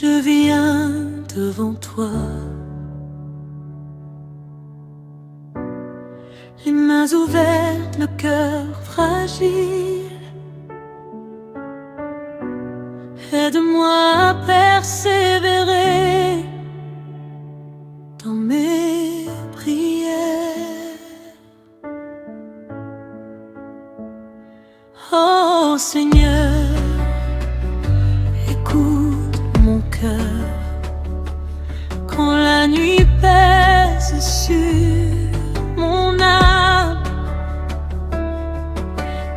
je viens devant toi, les mains ouvertes, le cœur fragile. Aide-moi à persévérer dans mes prières. Oh Seigneur, écoute mon cœur quand la nuit pèse sur mon âme,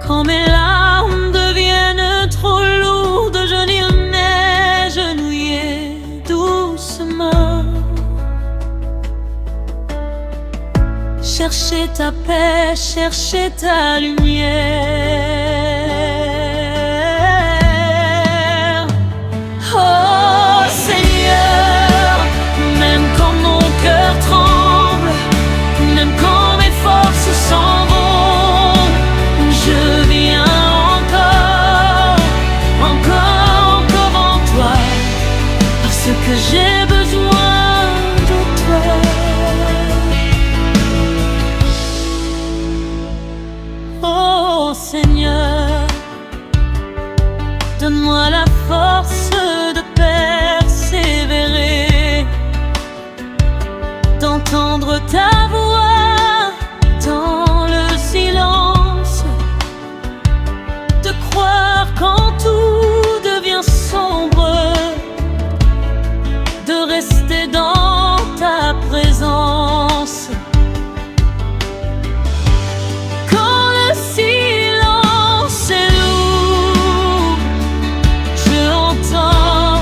quand mes larmes deviennent trop lourdes, je n'irai m'agenouiller doucement, chercher ta paix, chercher ta lumière. Oh Seigneur, même quand mon cœur tremble, même quand mes forces s'en vont, je viens encore en toi, parce que j'ai besoin de toi. Oh Seigneur, donne-moi la force de persévérer, d'entendre ta voix dans le silence, de croire quand tout devient sombre, de rester dans ta présence. Quand le silence est lourd, je entends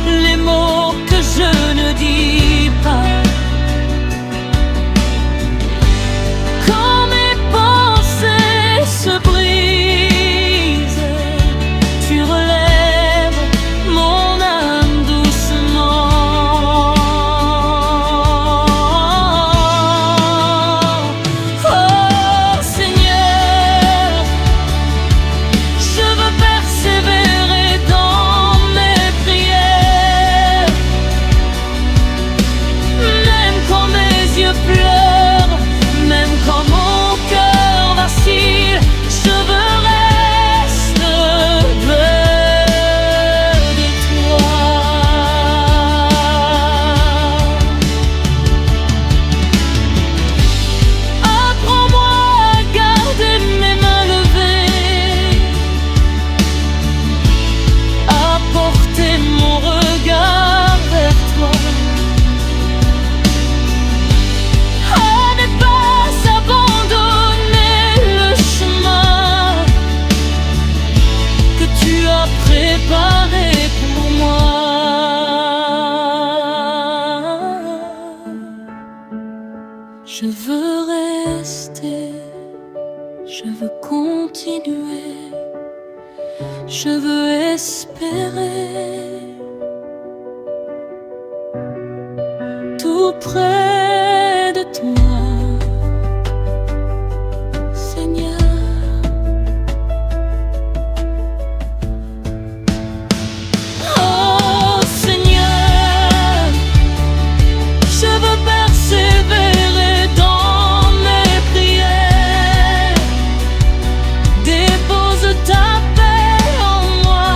les mots que je ne dis pas. Quand mes pensées se brisent, tu relèves mon âme doucement. Oh Seigneur, je veux persévérer dans mes prières, même quand mes yeux pleurent, même quand mon cœur vacille, je veux rester près de toi. Apprends-moi à garder mes mains levées, à porter mon regard vers toi, à ne pas abandonner le chemin que tu as préparé pour moi. Je veux rester, je veux continuer, je veux espérer tout près de toi, Seigneur. Oh Seigneur, je veux persévérer dans mes prières, dépose ta paix en moi,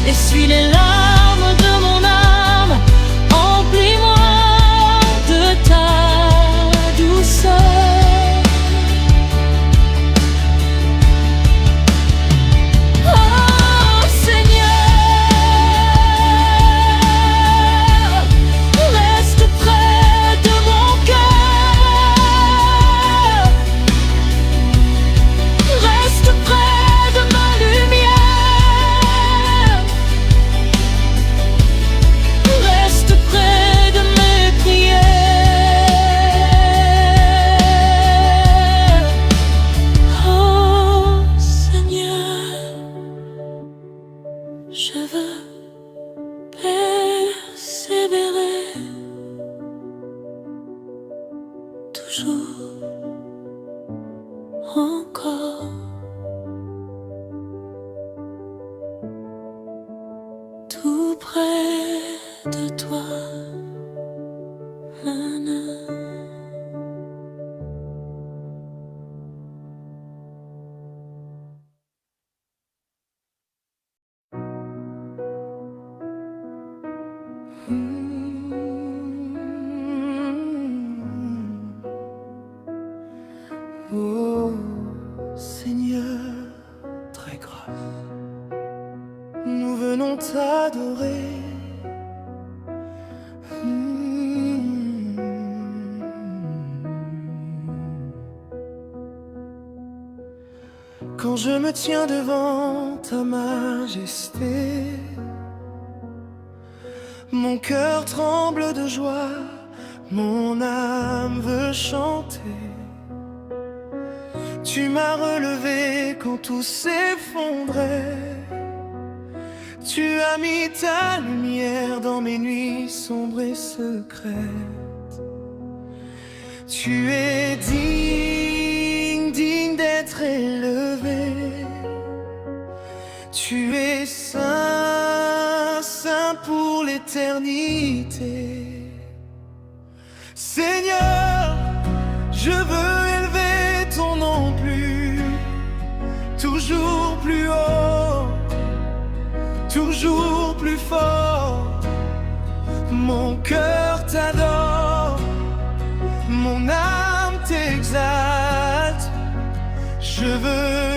essuie les larmes de mon âme, emplis-moi de de toi. Nana. Oh Seigneur, très grâce, nous venons t'adorer. Quand je me tiens devant ta majesté, mon cœur tremble de joie, mon âme veut chanter. Tu m'as relevé quand tout s'effondrait. Tu as mis ta lumière dans mes nuits sombres et secrètes. Tu es digne, digne d'être élevé. Tu es saint, saint pour l'éternité. Seigneur, je veux élever ton nom toujours plus haut, toujours plus fort. Mon cœur t'adore, mon âme t'exalte. Je veux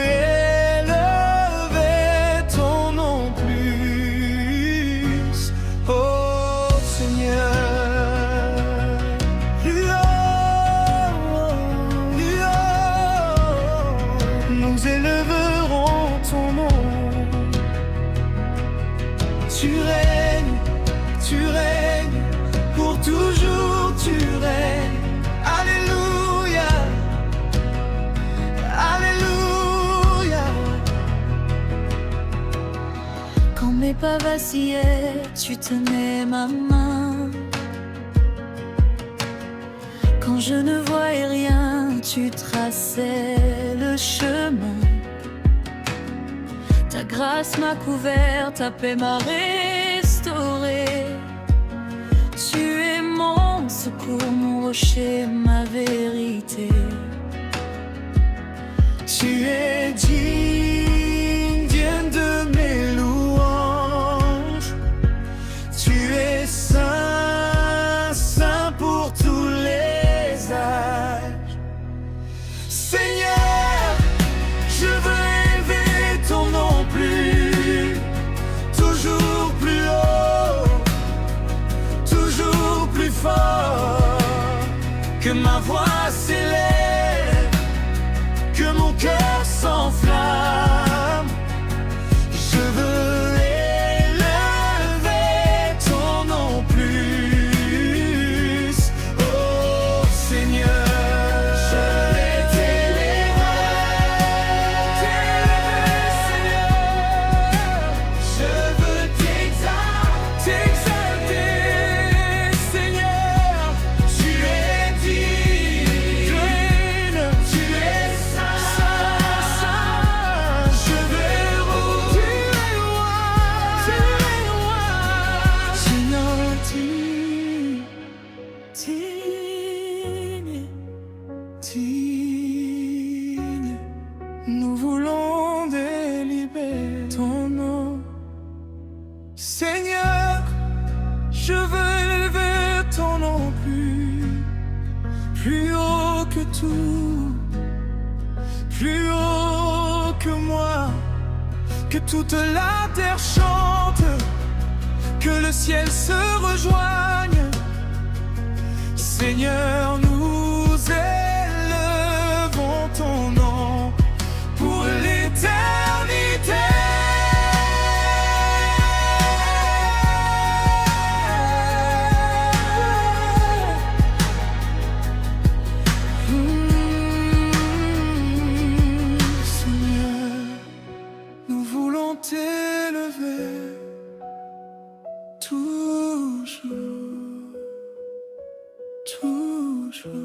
élever ton nom plus. Oh Seigneur, plus haut, plus haut. Nous élèverons ton nom. Tu règnes, pour toujours tu règnes. Alléluia, Alléluia. Quand mes pas vacillaient, tu tenais ma main. Quand je ne voyais rien, tu traçais le chemin. Ta grâce m'a couvert, ta paix m'a restauré. Tu es mon secours, mon rocher, ma vérité. Tu es digne, digne de mes louanges. Tu es saint, saint pour tous les âges. Seigneur, je veux élever ton nom toujours plus haut, toujours plus fort. Que ma voix s'élève, que mon cœur s'enflamme. Je veux élever ton nom plus. Oh Seigneur, je vais t'élever, Seigneur. Je veux t'exalter, Seigneur. Tu es digne, tu es saint. Je veux tu es roi, Seigneur, digne, digne. Nous voulons délibérer ton nom. Seigneur, je veux élever ton nom plus haut que tout, plus haut que moi. Que toute la terre chante, que le ciel se rejoigne. Seigneur, nous élevons ton nom pour l'éternité. Seigneur, nous voulons t'élever toujours, toujours.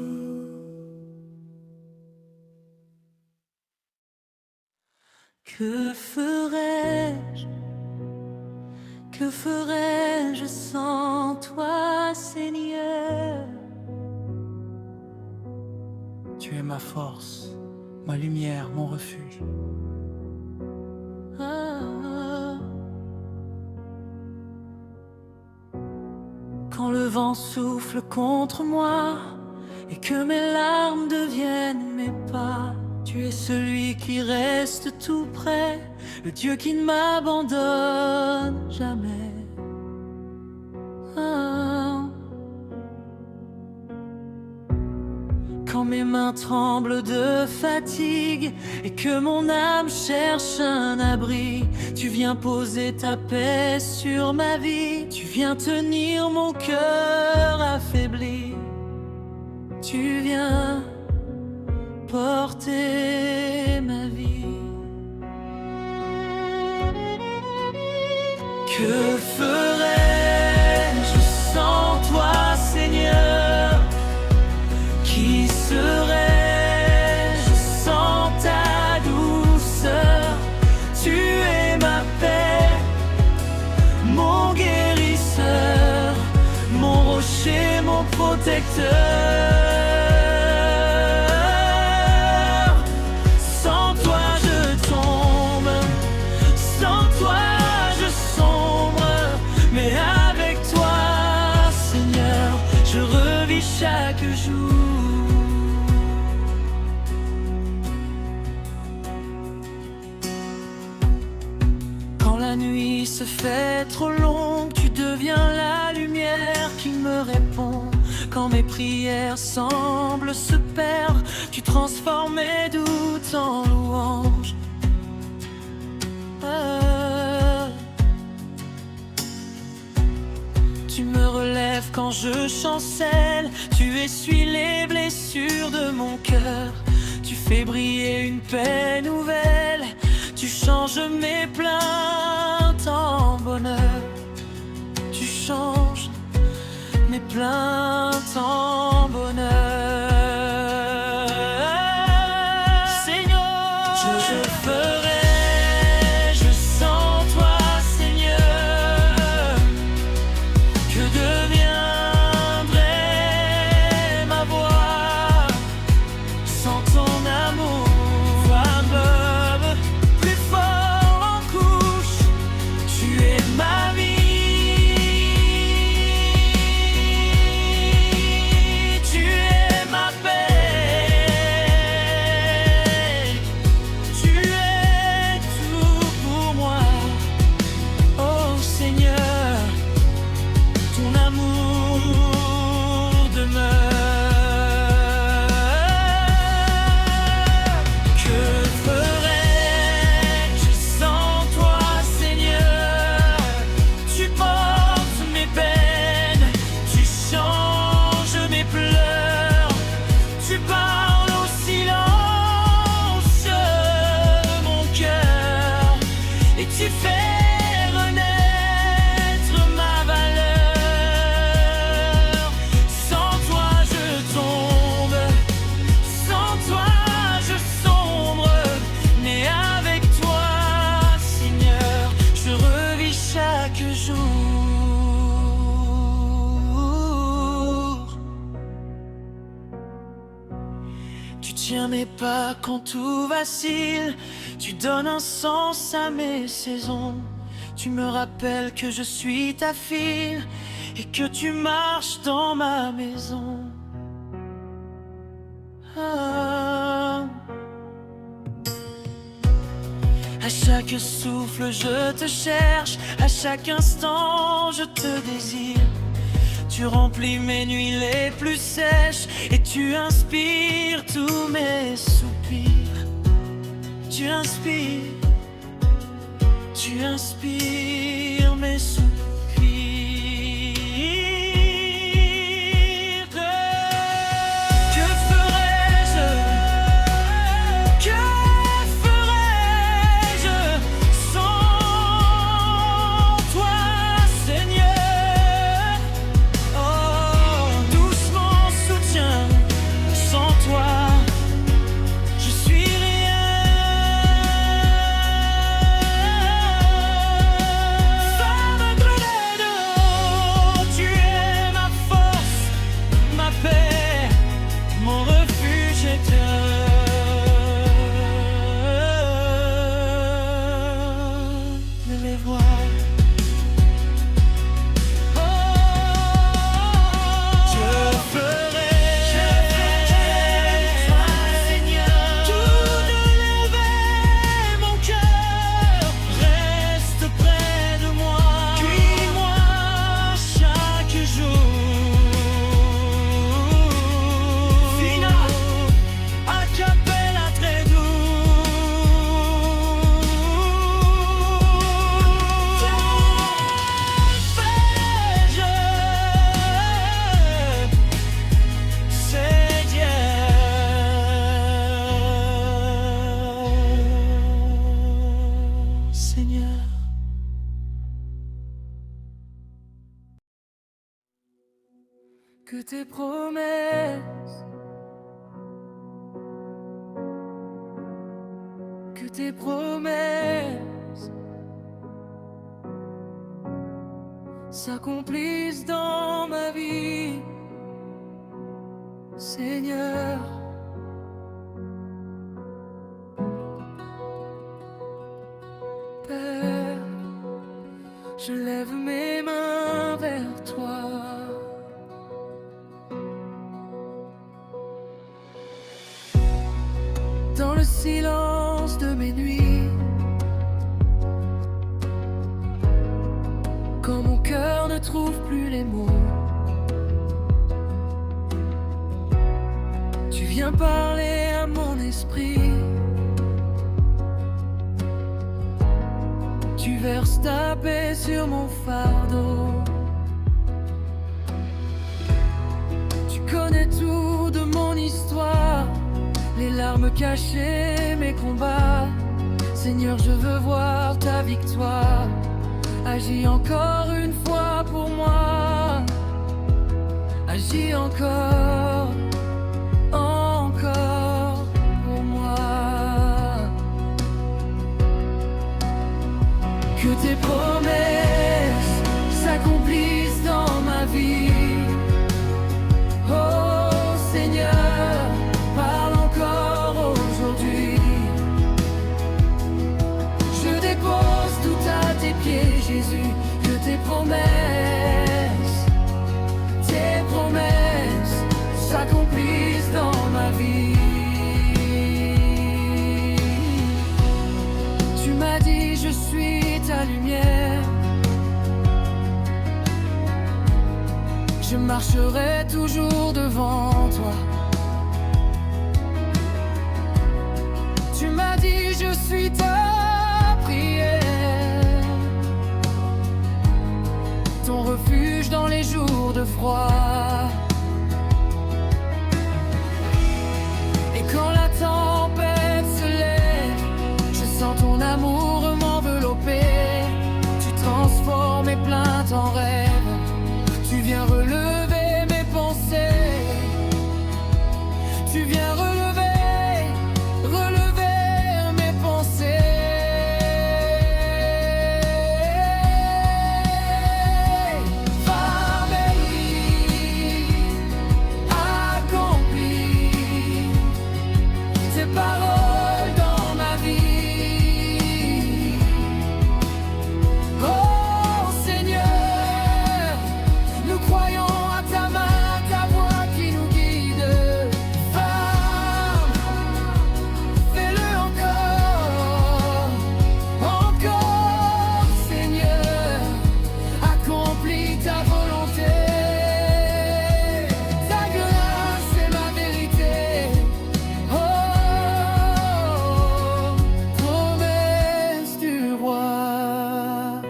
Que ferais-je? Que ferais-je sans toi, Seigneur? Tu es ma force, ma lumière, mon refuge. Ah. Quand le vent souffle contre moi et que mes larmes deviennent mes pas, tu es celui qui reste tout près, le Dieu qui ne m'abandonne jamais. Ah. Quand mes mains tremblent de fatigue et que mon âme cherche un abri, tu viens poser ta paix sur ma vie, tu viens tenir mon cœur affaibli, tu viens porter ma vie. Que ferais-je sans toi, Seigneur? Qui serais-je sans ta douceur? Tu es ma paix, mon guérisseur, mon rocher, mon protecteur. Sans toi je tombe, sans toi je sombre, mais avec toi, Seigneur, je revis chaque jour. Quand la nuit se fait trop longue, tu deviens la lumière qui me répond. Quand mes prières semblent se perdre, tu transformes mes doutes en louanges. Tu me relèves quand je chancelle, tu essuies les blessures de mon cœur. Tu fais briller une paix nouvelle, tu changes mes plaintes en bonheur. Tu changes mes plaintes en bonheur. Seigneur, je ferais-je sans toi, Seigneur? Que deviendrait ma voix sans ton amour? Fleuve plus fort en couche, tu es ma vie, tu es ma paix, tu es tout pour moi. Oh Seigneur, ton amour demeure. Que ferais-je sans toi, Seigneur? Tu portes mes peines, tu changes mes pleurs, tu parles au silence mon cœur, et tu fais renaître ma valeur. Sans toi je tombe, sans toi je sombre, mais avec toi, Seigneur, je revis chaque jour. Tu tiens mes pas quand tout vacille, tu donnes un sens à mes saisons. Tu me rappelles que je suis ta fille et que tu marches dans ma maison. Ah. À chaque souffle je te cherche, à chaque instant je te désire. Tu remplis mes nuits les plus sèches et tu inspires tous mes soupirs. Tu inspires mes soupirs. Que ferais-je? Que ferais-je sans toi, Seigneur? Oh, doucement soutien, sans toi je suis rien. que tes promesses, que tes promesses s'accomplissent dans ma vie, Seigneur. Père, je lève mes mains vers toi. Dans le silence de mes nuits, quand mon cœur ne trouve plus les mots, tu viens parler à mon esprit. Tu verses ta paix sur mon fardeau. Tu connais tout de mon histoire, les larmes cachées, mes combats. Seigneur, je veux voir ta victoire. Agis encore une fois pour moi. Agis encore, encore pour moi. Que tes promesses s'accomplissent dans ma vie. Oh Seigneur, parle encore aujourd'hui. Je dépose tout à tes pieds, Jésus. Que tes promesses s'accomplissent dans ma vie. Tu m'as dit je suis ta lumière. Je marcherai toujours devant toi. Tu m'as dit je suis ta prière, ton refuge dans les jours de froid. Et quand la tempête se lève, je sens ton amour m'envelopper. Tu transformes mes plaintes en rêves. Tu viens relever mes pensées. Tu viens relever mes pensées. Fabelli, accomplis tes paroles dans ma vie. Oh Seigneur, nous croyons à ta main, ta voix qui nous guide. Femme, fais-le encore, encore, Seigneur, accomplis ta volonté. Ta grâce est ma vérité. Oh, promesse du roi.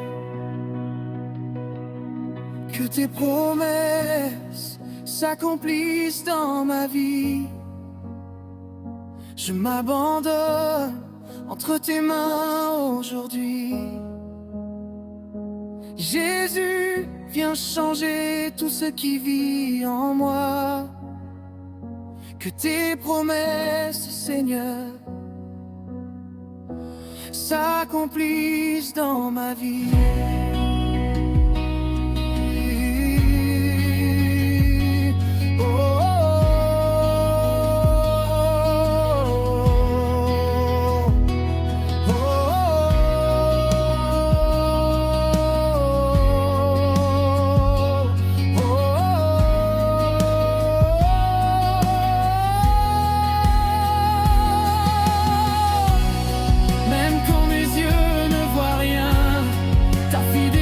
Que tes promesses s'accomplissent dans ma vie. Je m'abandonne entre tes mains aujourd'hui. Jésus, viens changer tout ce qui vit en moi. Que tes promesses, Seigneur, s'accomplissent dans ma vie. Même quand mes yeux ne voient rien, ta fidélité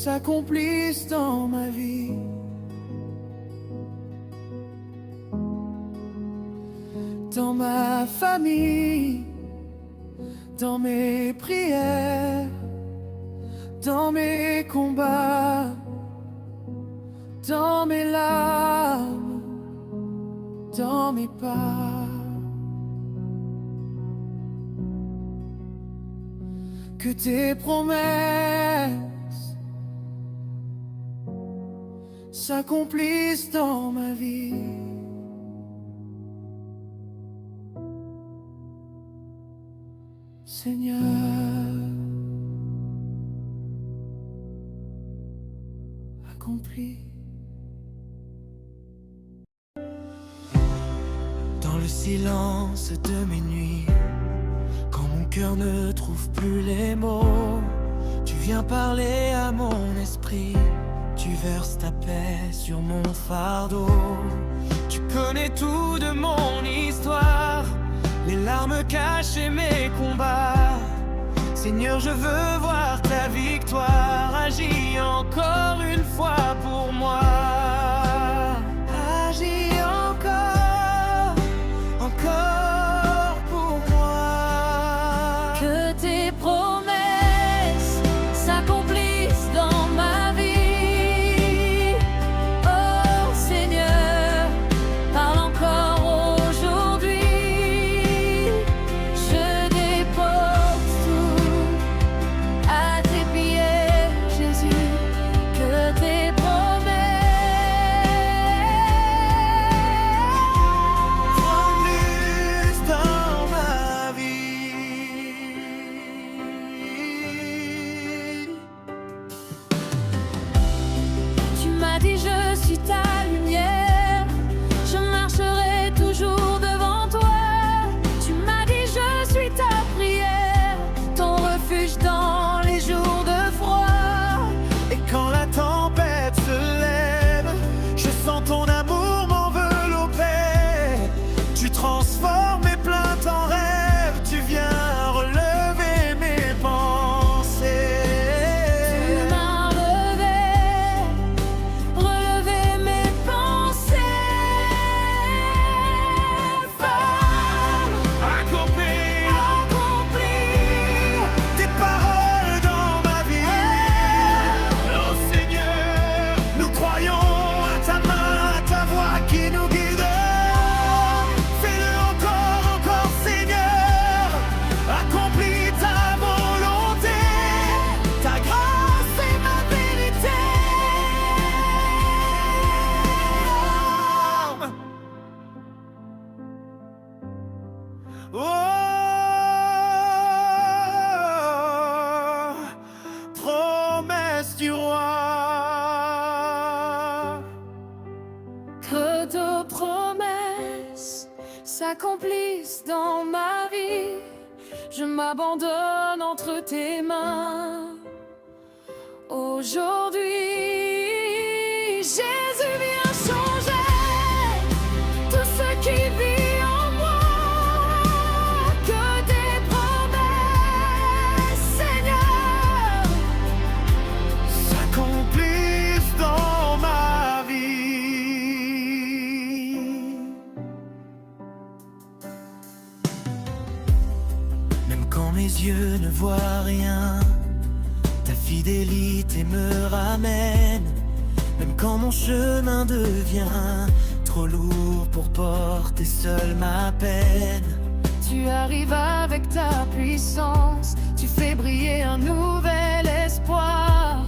s'accomplisse dans ma vie. Dans ma famille, dans mes prières, dans mes combats, dans mes larmes, dans mes pas. Que tes promesses s'accomplissent dans ma vie. Seigneur, accomplis. Dans le silence de mes nuits, quand mon cœur ne trouve plus les mots, tu viens parler à mon esprit. Tu verses ta paix sur mon fardeau. Tu connais tout de mon histoire, les larmes cachées, mes combats. Seigneur, je veux voir ta victoire. Agis encore une fois pour moi. Agis encore, encore pour moi. Que tes promesses s'accomplissent dans ma vie. Oh Seigneur, parle encore aujourd'hui. Je dépose tout à tes pieds, Jésus. Que tes promesses Plus dans ma vie. Tu m'as dit je suis ta lumière, je marcherai toujours devant toi. Tu m'as dit je suis ta prière, ton refuge dans les jours de froid. Et quand la tempête se lève, je sens ton amour m'envelopper. Tu transformes mes plaintes en rêves, tu viens relever mes pensées. Tu m'as relevé mes pensées. Femme Accomplis accomplie, tes paroles dans ma vie. Oh Seigneur, nous croyons à ta main, à ta voix qui nous guide. Fais-le encore, encore Seigneur. Accomplis ta volonté, ta grâce et ma vérité. Oh, promesse du roi. que tes promesses s'accomplissent dans ma vie. Je m'abandonne entre tes mains. Aujourd'hui, Jésus vient changer tout ce qui vit en moi. Que tes promesses, Seigneur, S'accomplissent dans ma vie. Même quand mes yeux ne voient rien, ta fidélité me ramène. Même quand mon chemin devient trop lourd pour porter seul ma peine. tu arrives avec ta puissance, tu fais briller un nouvel espoir.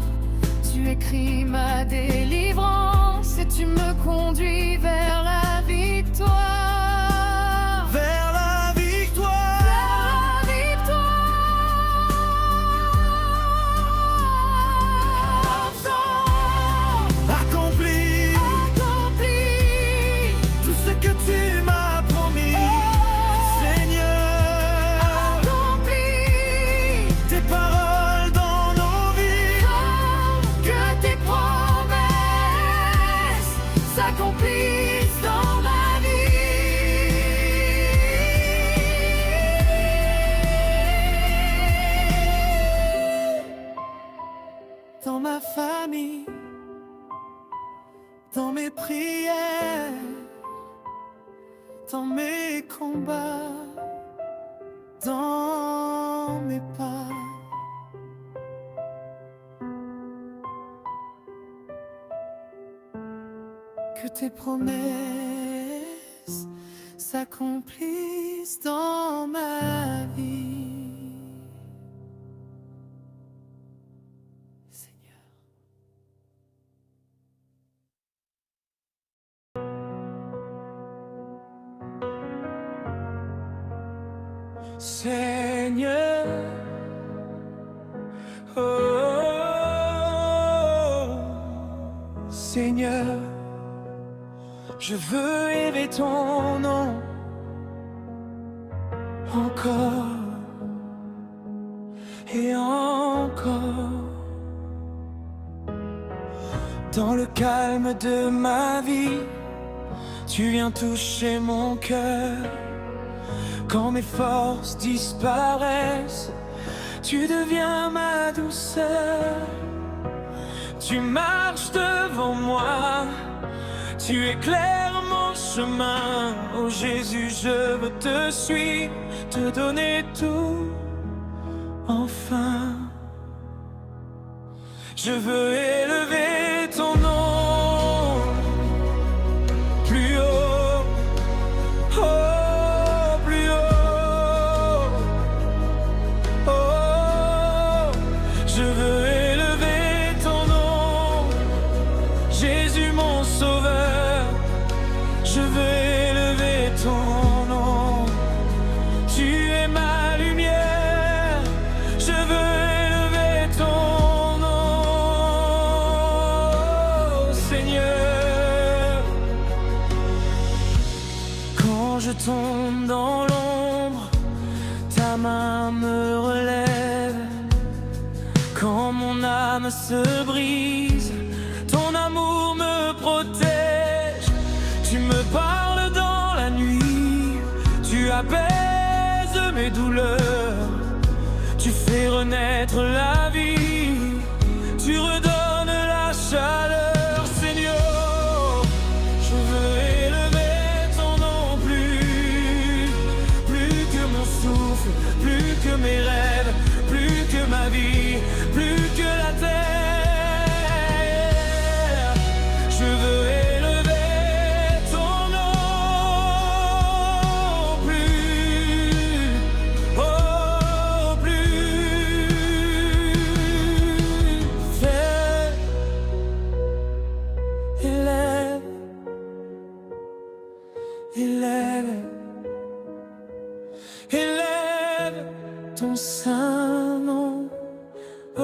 Tu écris ma délivrance et tu me conduis vers la victoire. Vers la victoire. Vers la victoire. Accomplis Accomplis tout ce que tu m'as promis. Seigneur, accomplis tes paroles dans nos vies. que tes promesses s'accomplissent dans ma vie. Dans ma famille, dans mes prières, dans mes combats, dans mes pas. Que tes promesses s'accomplissent dans ma vie, Seigneur. Seigneur, oh, Seigneur, je veux élever ton nom encore et encore. Dans le calme de ma vie, tu viens toucher mon cœur. Quand mes forces disparaissent, tu deviens ma douceur. Tu marches devant moi, tu éclaires mon chemin. Oh Jésus, je veux te suivre, te donner tout, enfin. Je veux élever ton nom plus haut, oh, plus haut, oh. Je veux élever ton nom, Jésus mon sauveur. Je veux élever ton nom, tu es ma lumière. Je veux élever ton nom, Seigneur. Quand je tombe dans l'ombre, ta main me relève. Quand mon âme se brise, ton amour me protège. Tu me parles dans la nuit, tu apaises mes douleurs. Tu fais renaître la vie, tu redonnes la chaleur. Seigneur, je veux élever ton nom plus que mon souffle, plus que mes rêves, plus que ma vie, plus que la terre. Je veux élever ton nom plus, oh plus. Fais, élève, élève, élève ton saint nom. Oh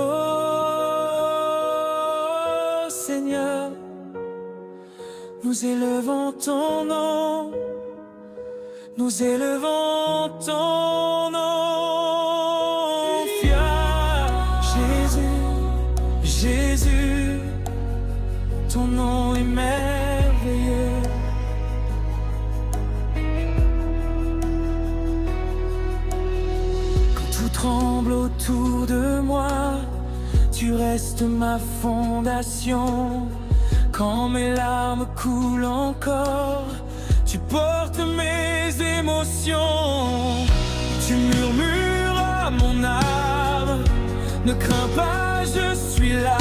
Seigneur, nous élevons ton nom, nous élevons ton nom. Fier, Jésus, Jésus, ton nom est merveilleux. Quand tout tremble autour de moi, tu restes ma fondation. Quand mes larmes coulent encore, tu portes mes émotions. Tu murmures à mon âme, ne crains pas, je suis là.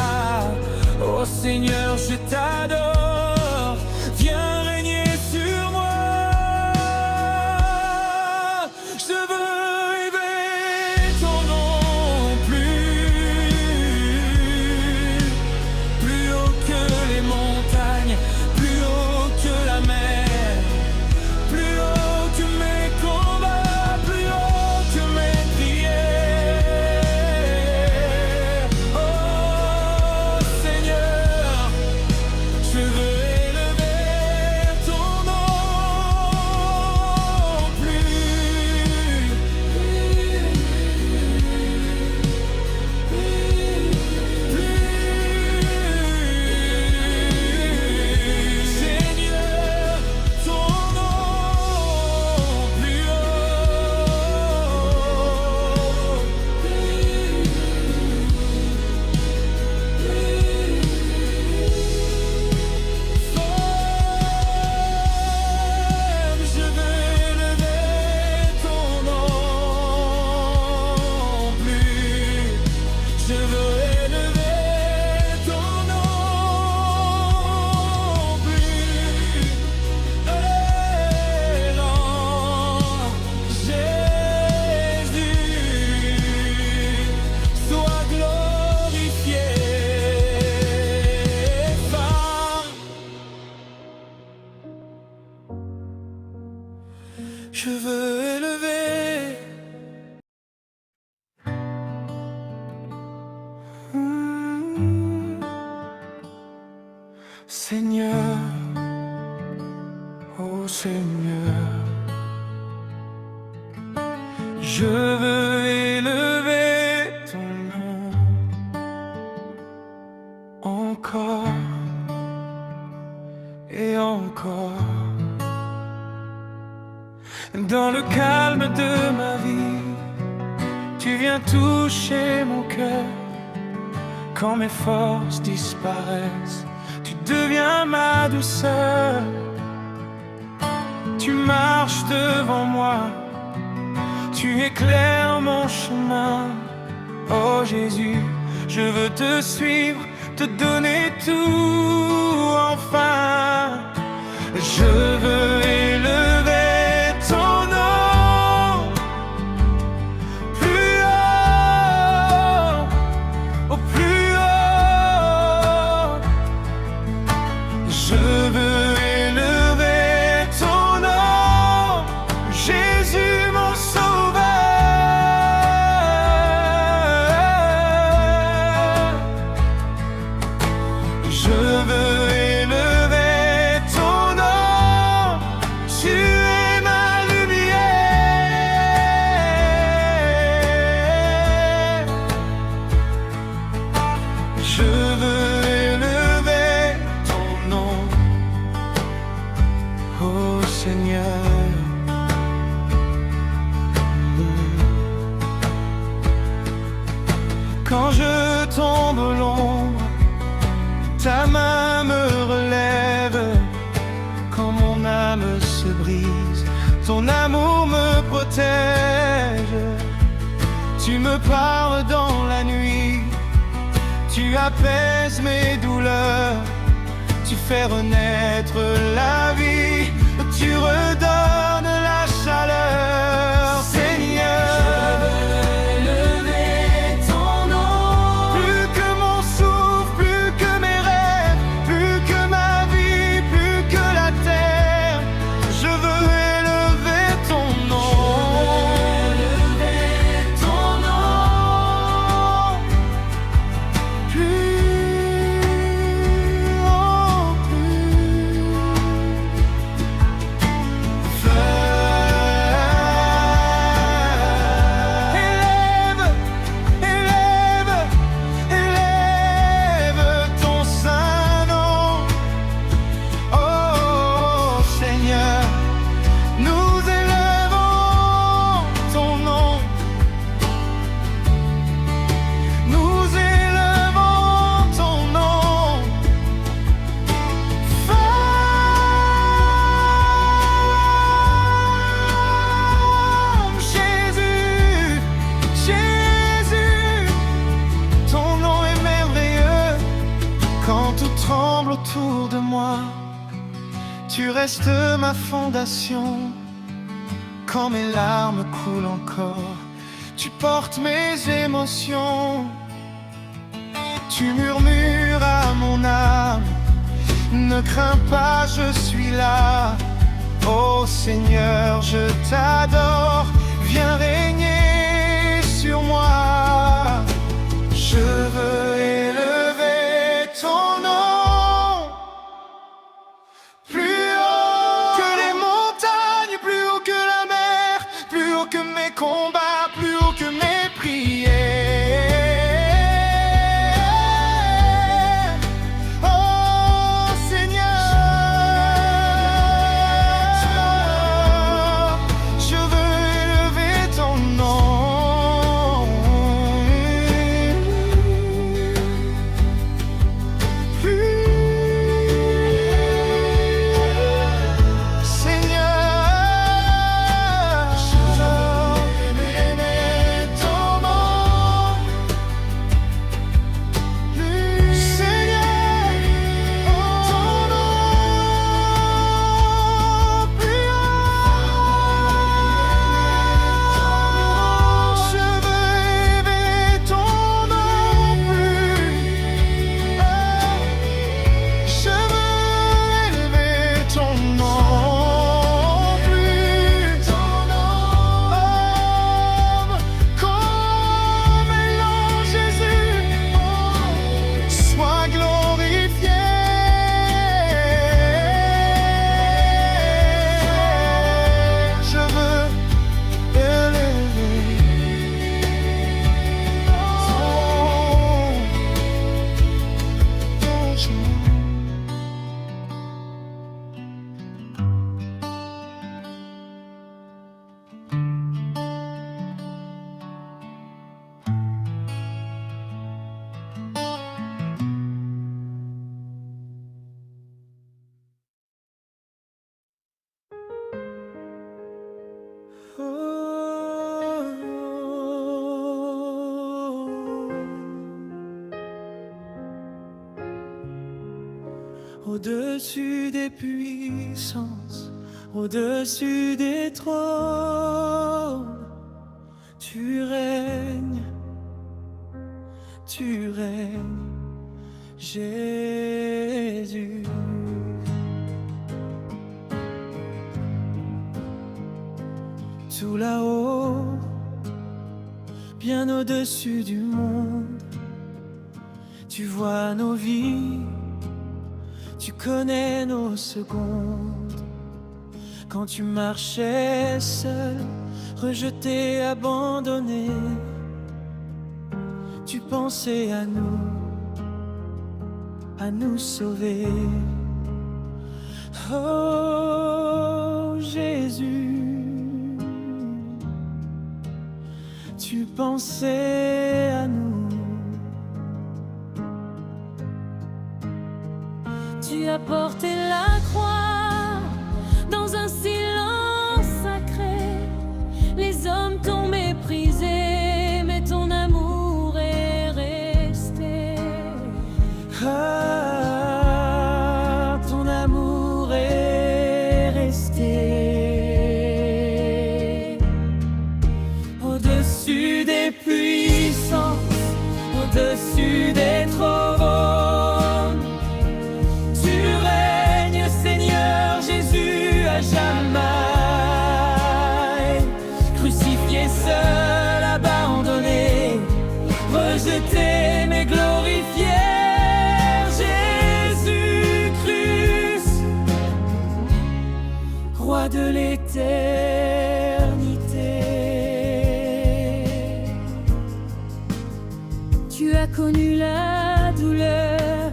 Oh Seigneur, je t'adore, viens régner sur moi. Je veux élever ton nom plus haut que les montagnes, plus haut que la mer, plus haut que mes combats, plus haut que mes prières. Oh Seigneur, je veux Seigneur, oh Seigneur, je veux élever ton nom encore et encore. Dans le calme de ma vie, tu viens toucher mon cœur. Quand mes forces disparaissent, tu deviens ma douceur. Tu marches devant moi, tu éclaires mon chemin. Oh Jésus, je veux te suivre, te donner tout enfin. Je veux élever ton nom plus haut, au plus haut. Je veux élever ton nom, Jésus mon sauveur. Je veux élever ton nom, tu es ma lumière. Je veux élever ton nom, oh Seigneur. Quand je tombe au l'ombre, ta main me relève. Quand mon âme se brise, ton amour me protège. Tu me parles dans la nuit, tu apaises mes douleurs. Tu fais renaître la vie, tu redonnes la chaleur. Seigneur, autour de moi, tu restes ma fondation. Quand mes larmes coulent encore, tu portes mes émotions. Tu murmures à mon âme, ne crains pas, je suis là. Oh Seigneur, je t'adore, viens régner sur moi. Je veux élever ton nom. Combat plus haut que mes prières. Oh Seigneur, je veux élever ton nom. au-dessus des puissances, au-dessus des trônes. Tu règnes, Jésus. Tout là-haut, bien au-dessus du monde, tu vois nos vies, tu connais nos secondes. Quand tu marchais seul, rejeté, abandonné, tu pensais à nous sauver. Oh Jésus, tu pensais à nous. Tu as porté la croix dans un silence sacré. Les hommes t'ont méprisé, mais ton amour est resté. Ah, ton amour est resté. Au-dessus des puissances, au-dessus des trônes, tu règnes, Seigneur Jésus, à jamais. Crucifié, seul, abandonné, rejeté mais glorifié, Jésus-Christ, roi de l'éternité. Tu as connu la douleur,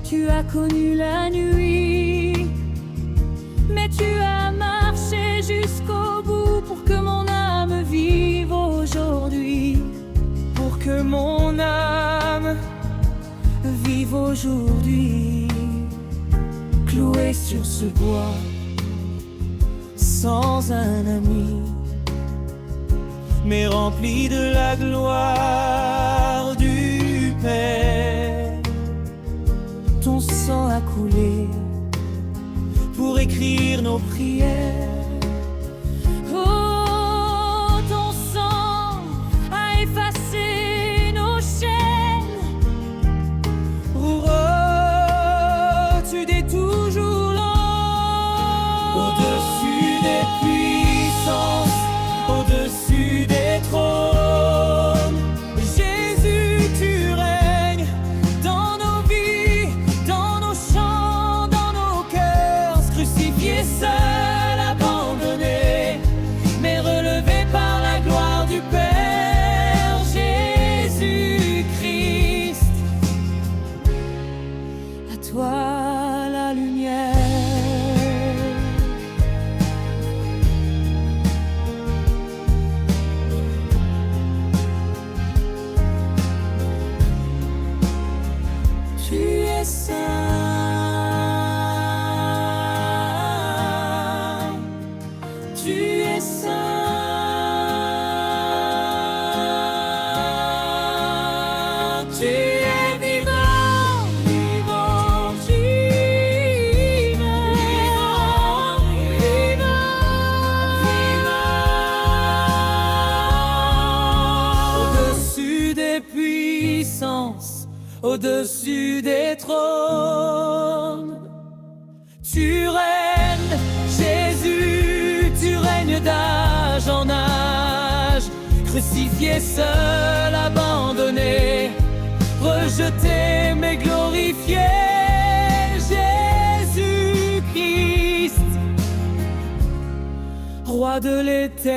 tu as connu la nuit, mais tu as marché jusqu'au bout pour que mon âme vive aujourd'hui. Pour que mon âme vive aujourd'hui, cloué sur ce bois, sans un ami, mais rempli de la gloire du Père. Ton sang a coulé pour écrire nos prières. Oh, ton sang a effacé nos chaînes. Oh, tu es toujours là. Au-dessus des puissances, au-dessus des trônes, Jésus, tu règnes dans nos vies, dans nos chants, dans nos cœurs. Crucifié, seul, abandonné, mais relevé par la gloire du Père. Jésus-Christ, à toi la lumière. Tu es saint, tu es saint, tu es vivant, vivant, vivant, vivant. Au-dessus des puissances, au-dessus des trônes, tu règnes, Jésus, tu règnes d'âge en âge. Crucifié, seul, abandonné, rejeté mais glorifié, Jésus-Christ, roi de l'éternité.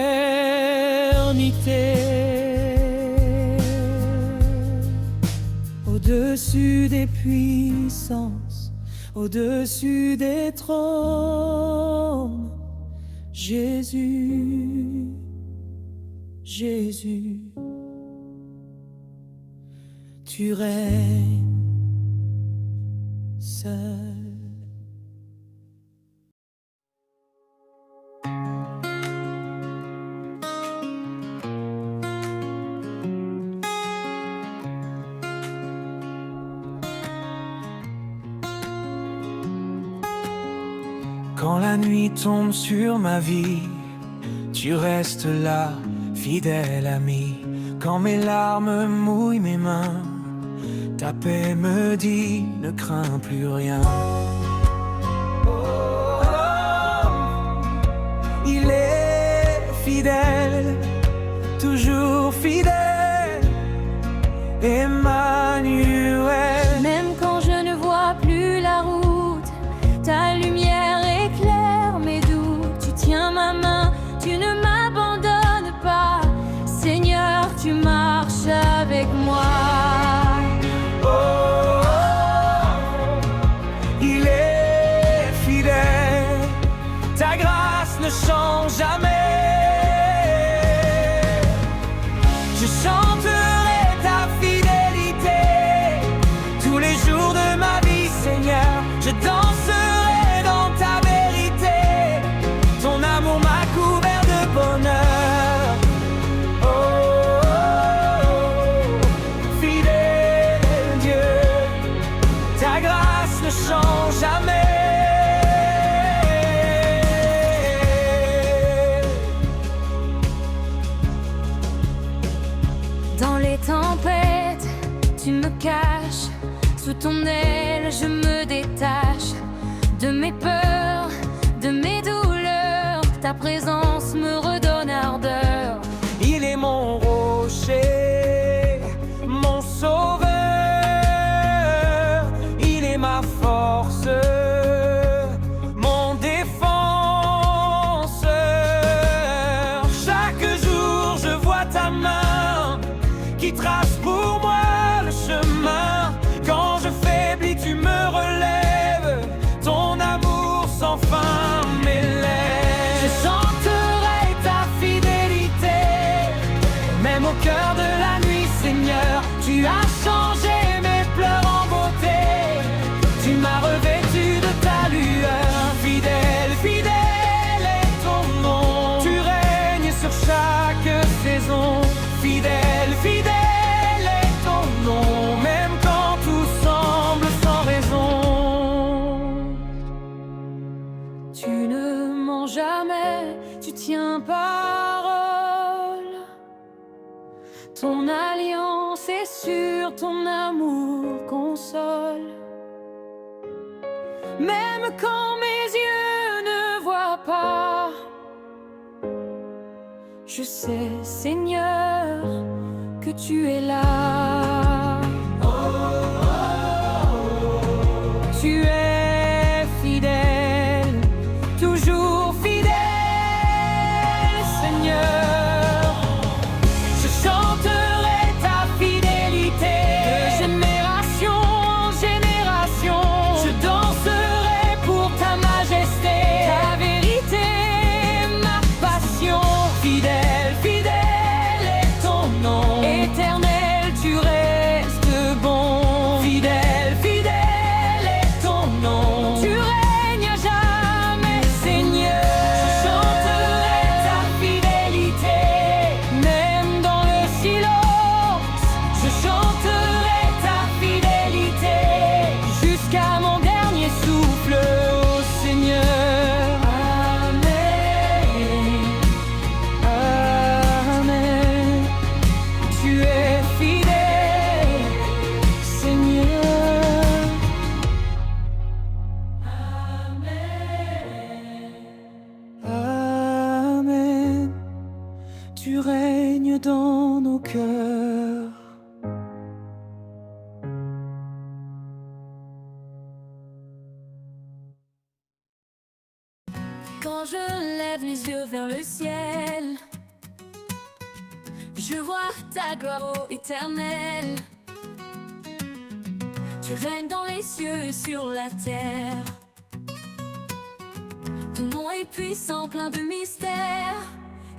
Au-dessus des puissances, au-dessus des trônes, Jésus, Jésus, tu règnes seul. Quand la nuit tombe sur ma vie, tu restes là, fidèle ami. Quand mes larmes mouillent mes mains, ta paix me dit ne crains plus rien. Il est fidèle, toujours fidèle, Emmanuel. Même quand je ne vois plus la route, ta lumière éclaire mes doutes. Tu tiens ma main, tu ne m'abandonnes pas. Seigneur, tu marches avec moi. Il est fidèle, ta grâce ne change jamais. Je chanterai ta fidélité tous les jours de ma vie, Seigneur. Je danserai dans ta vérité. Ton amour m'a couvert de bonheur. Fidèle Dieu, ta grâce ne change jamais. Dans les tempêtes, tu me caches. Sous ton aile, je me détache de mes peurs, de mes douleurs. Ta présence me redonne ardeur. Il est mon rocher, mon sauveur. Il est ma force, mon défenseur. Chaque jour, je vois ta main qui trace pour moi le chemin. Quand je faiblis, tu me relèves. Ton amour sans fin m'élève. Je chanterai ta fidélité, même au cœur de la nuit, Seigneur. Tu as changé mes pleurs en beauté. Tu m'as revêtu de ta lueur. Fidèle, fidèle est ton nom. Tu règnes sur chaque saison. Fidèle, fidèle est ton nom. Même quand tout semble sans raison. Tu ne mens jamais, tu tiens parole. Ton alliance est sûre, ton amour console. Même quand mes yeux ne voient pas, je sais, Seigneur, que tu es là. Tu es fidèle, toujours fidèle, Seigneur. Je chanterai ta fidélité de génération en génération. Je danserai pour ta majesté, ta vérité, ma passion. Fidèle, fidèle est ton nom. Éternel, tu restes bon. Fidèle, fidèle est ton nom. Tu règnes à jamais, Seigneur. Je chanterai ta fidélité, même dans le silence. Je chanterai ta fidélité jusqu'à mon dernier souffle, oh Seigneur. Amen. Amen. Tu es fidèle, Seigneur. Amen. Tu règnes dans nos cœurs. Quand je lève les yeux vers le ciel, je vois ta gloire, ô éternelle. Tu règnes dans les cieux et sur la terre. Ton nom est puissant, plein de mystères.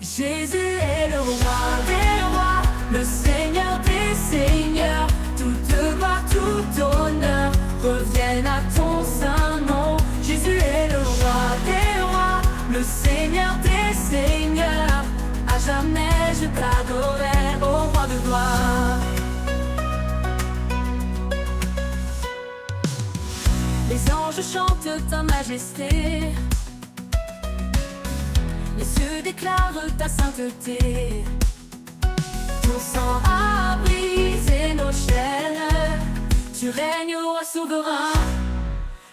Jésus est le roi des rois, le Seigneur des seigneurs. Toute gloire, tout honneur reviennent à ton saint nom. Jésus est le roi des rois, le Seigneur des seigneurs. À jamais je t'adorerai, ô roi de gloire. Les anges chantent ta majesté, les cieux déclarent ta sainteté. Ton sang a brisé nos chaînes, tu règnes roi souverain.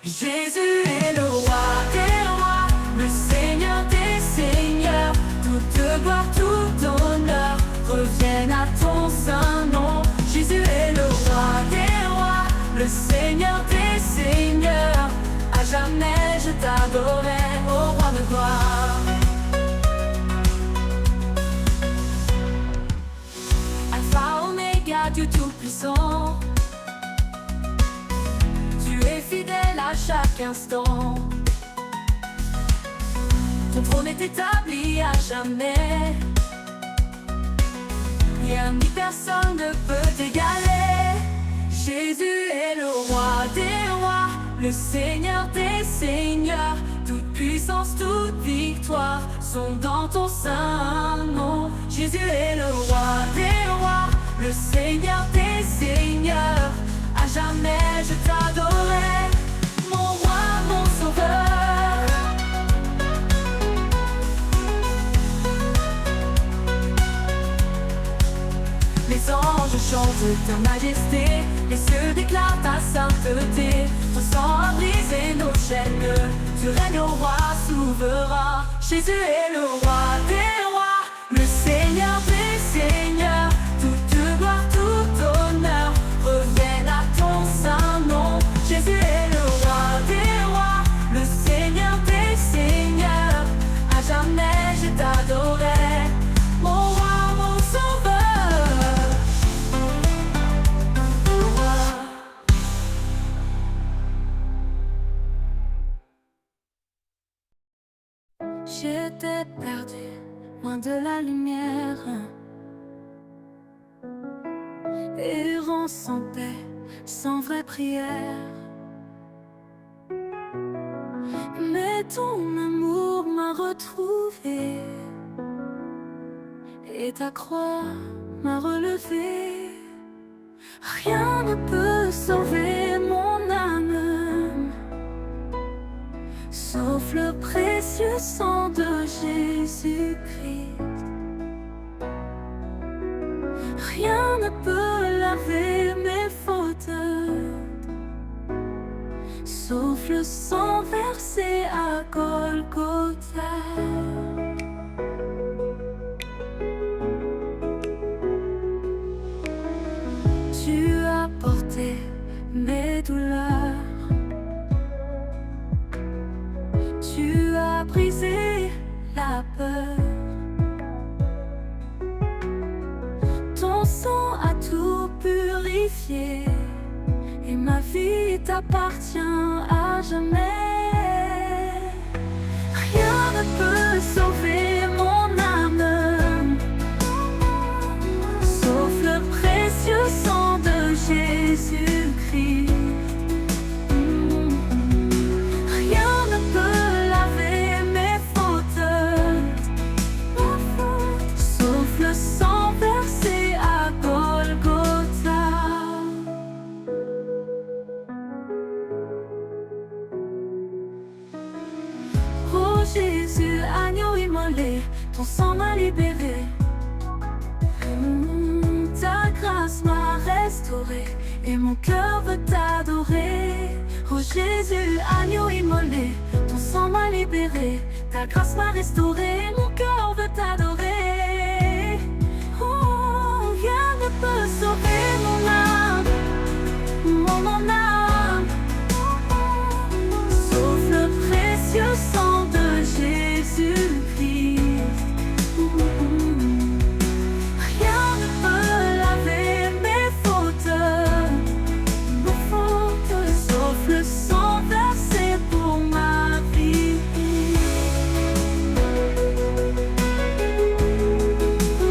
Jésus est le roi des rois, le Seigneur des seigneurs. Toute gloire, tout honneur reviennent à ton saint nom. Jésus est le roi des rois, le Seigneur des seigneurs. À jamais je t'adorerai, ô roi de gloire. Alpha, Oméga, Dieu Tout-Puissant, tu es fidèle à chaque instant. Ton trône est établi à jamais, rien ni personne ne peut t'égaler. Jésus est le roi des rois, le Seigneur des seigneurs. Toute puissance, toute victoire sont dans ton saint nom. Jésus est le roi des rois, le Seigneur des seigneurs. À jamais je t'adorerai, mon roi, mon sauveur. Les anges chantent ta majesté, les cieux déclarent ta sainteté. Ton sang a brisé nos chaînes, tu règnes au roi souverain. Jésus est le roi des rois, le Seigneur des seigneurs. Toute gloire, tout honneur reviennent à ton saint nom. Jésus est le roi des rois, le Seigneur des seigneurs. À jamais je t'adorerai, mon roi, mon sauveur. J'étais perdu, loin de la lumière, errant sans paix, sans vraie prière. Mais ton amour m'a retrouvé, et ta croix m'a relevé. Rien ne peut sauver mon âme, sauf le précieux sang de Jésus-Christ. Rien ne peut laver mes fautes, sauf le sang versé à Golgotha. Tu as porté mes douleurs, tu as brisé la peur. Ton sang a tout purifié, et ma vie t'appartient à jamais. Rien ne peut sauver mon âme, sauf le précieux sang de Jésus-Christ. Rien ne peut laver mes fautes, sauf le sang versé à Golgotha. Oh Jésus, agneau immolé, ton sang m'a libéré. Ta grâce m'a restauré, et mon cœur veut t'adorer. Oh Jésus, agneau immolé, ton sang m'a libéré. Ta grâce m'a restauré, mon cœur veut t'adorer. Oh, rien ne peut sauver mon âme, mon âme, sauf le précieux sang de Jésus-Christ. Rien ne peut laver mes fautes, sauf le sang versé pour ma vie.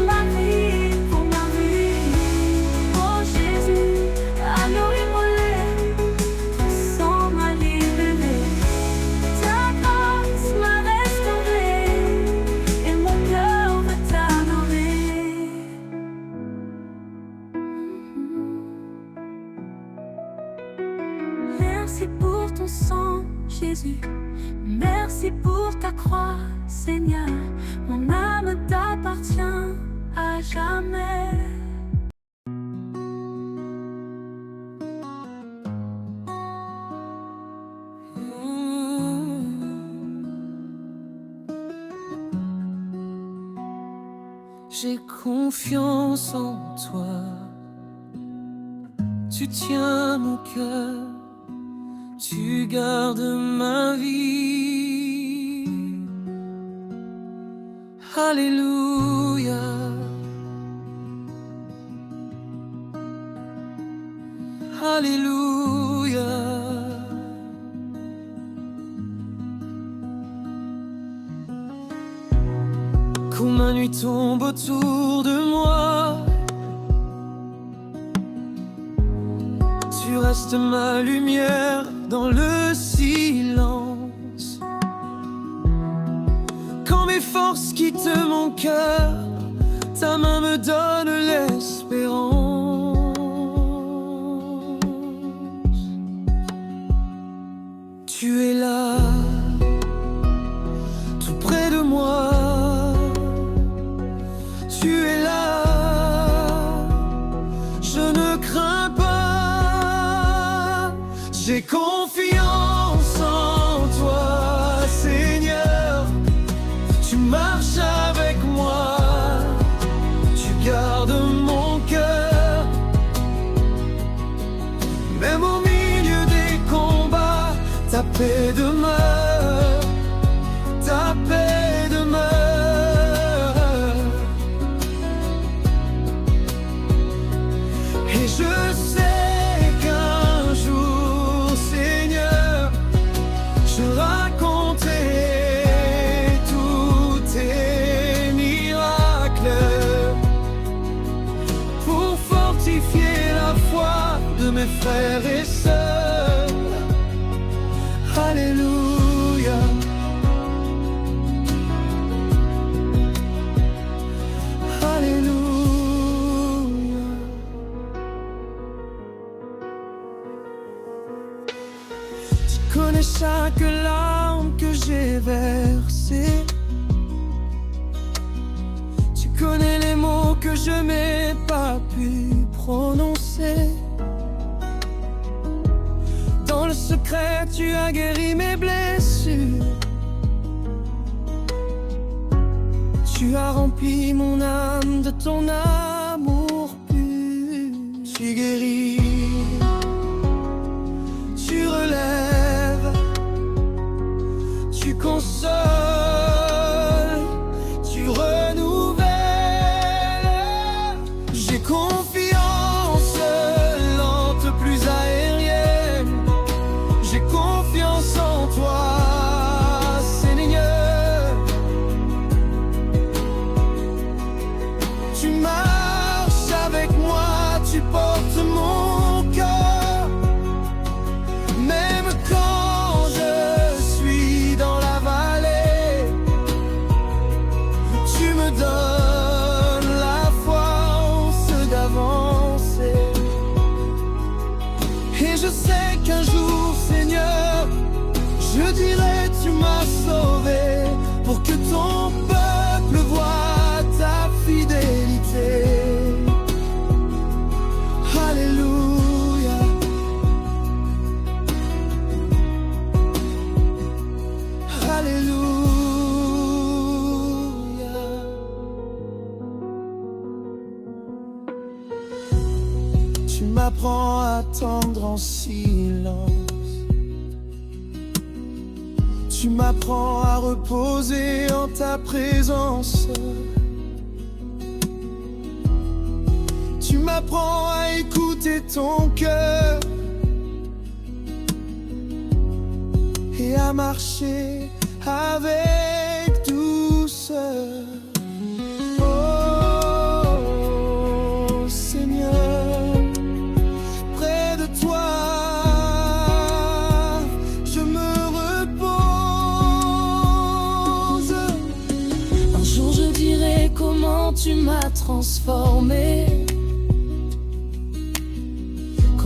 Ma vie, pour ma vie. Oh Jésus. Merci pour ton sang, Jésus. Merci pour ta croix, Seigneur. Mon âme t'appartient à jamais. J'ai confiance en toi. Tu tiens mon cœur, tu gardes ma vie. Alléluia. Alléluia. Quand ma nuit tombe autour de moi, tu restes ma lumière dans le silence. Quand mes forces quittent mon cœur, ta main me donne l'espérance. Tu es là, tout près de moi. Tu es là, je ne crains pas. J'ai confiance en toi, Seigneur. Tu marches avec moi, tu gardes mon cœur. Même au milieu des combats, ta paix demeure, ta paix demeure. Et je sais qu'un jour, Seigneur, je raconterai tous tes miracles pour fortifier la foi de mes frères et sœurs. Alléluia. Alléluia. Tu connais chaque larme que j'ai versée. Tu connais les mots que je n'ai pas pu prononcer. Dans le secret, tu as guéri mes blessures. Tu as rempli mon âme de ton amour pur. Tu guéris, tu relèves, tu consoles, tu renouvelles. J'ai confiance, lente plus aérienne. J'ai confiance en toi, Seigneur. Tu marches avec moi, tu portes mon cœur. Même quand je suis dans la vallée, tu me donnes la force d'avancer. Et je sais qu'un jour, Seigneur, je dirai tu m'as sauvé, pour que ton peuple voie ta fidélité. Alléluia. Alléluia. Tu m'apprends à attendre en silence. Tu m'apprends à reposer en ta présence. Tu m'apprends à écouter ton cœur et à marcher avec douceur. Oh Seigneur, près de toi je me repose. Un jour je dirai comment tu m'as transformé,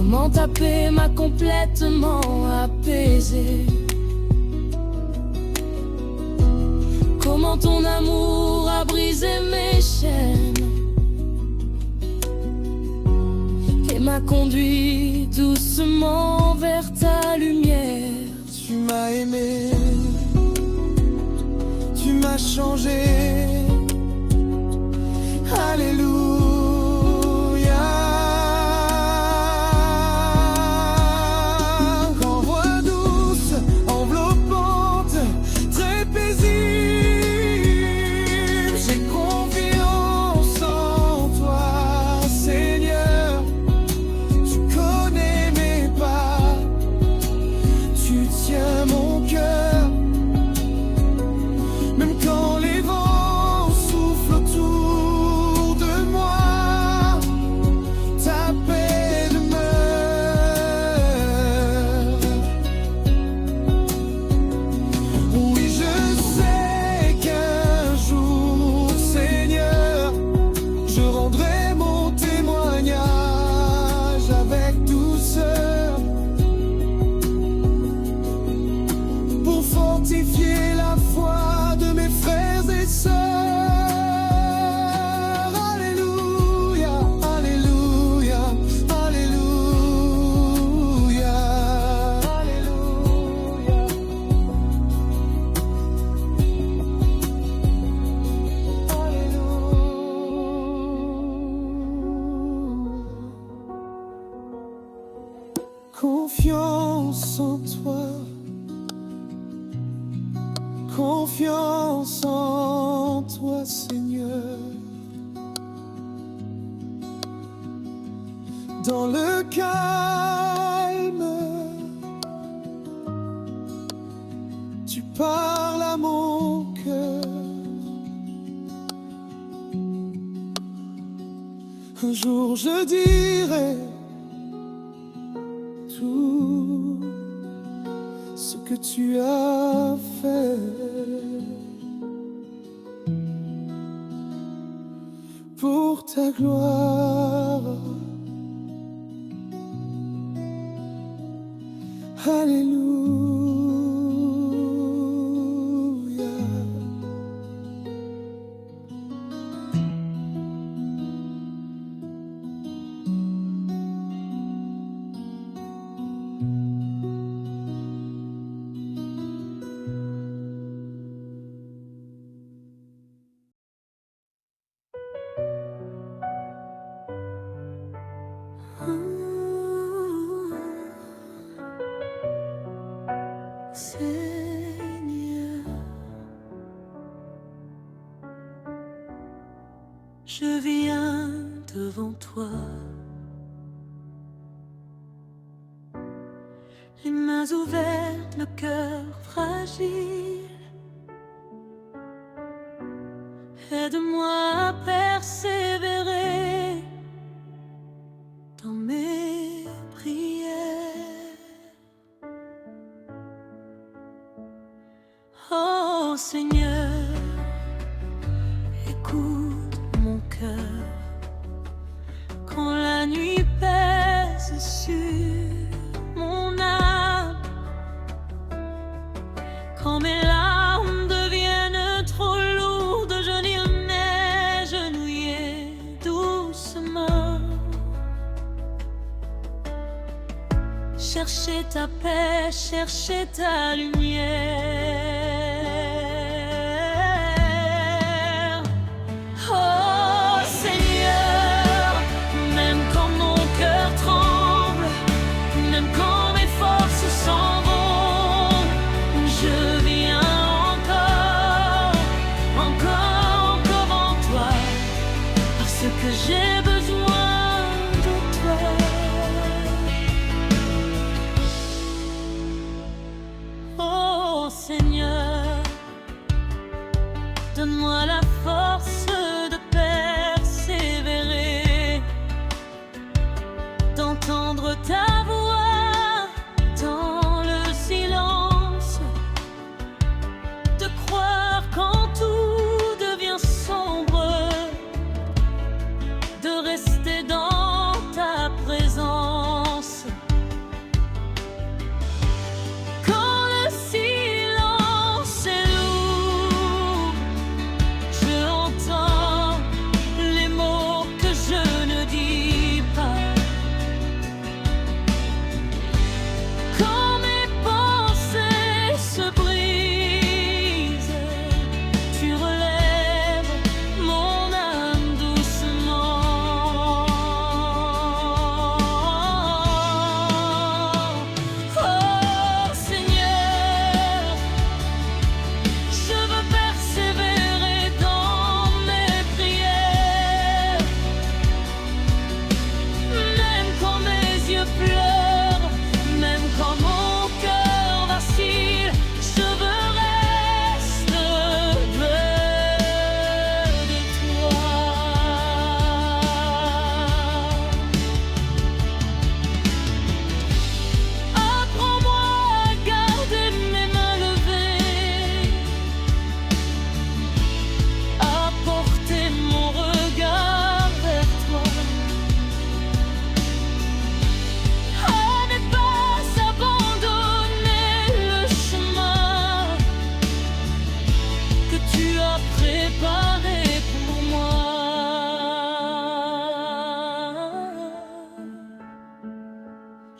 Comment ta paix m'a complètement apaisé. Comment ton amour a brisé mes chaînes et m'a conduit doucement vers ta lumière. Tu m'as aimé, tu m'as changé. Alléluia. En voix douce, enveloppante, très paisible, j'ai confiance en toi, Seigneur. Tu connais mes pas, tu tiens mon cœur, même quand les vents soufflent autour de moi. Ta paix demeure. Oui, je sais qu'un jour, Seigneur, je rendrai mon témoignage avec douceur pour fortifier la foi de mes frères et sœurs. Alléluia, alléluia, alléluia, alléluia. Confiance en toi. Confiance en toi, Seigneur. Dans le calme, tu parles à mon cœur. Un jour je dirai tout ce que tu as fait pour ta gloire. Alléluia. Seigneur, je viens devant toi, les mains ouvertes, le cœur fragile. Aide-moi à persévérer dans mes prières. Oh Seigneur, écoute mon cœur quand la nuit pèse sur mon âme, quand mes larmes deviennent trop lourdes, je nie mes genouillers doucement. Chercher ta paix, chercher ta lumière. Oh Seigneur, même quand mon cœur tremble, même quand mes forces s'en vont, je viens encore en toi, parce que j'ai besoin de toi. Oh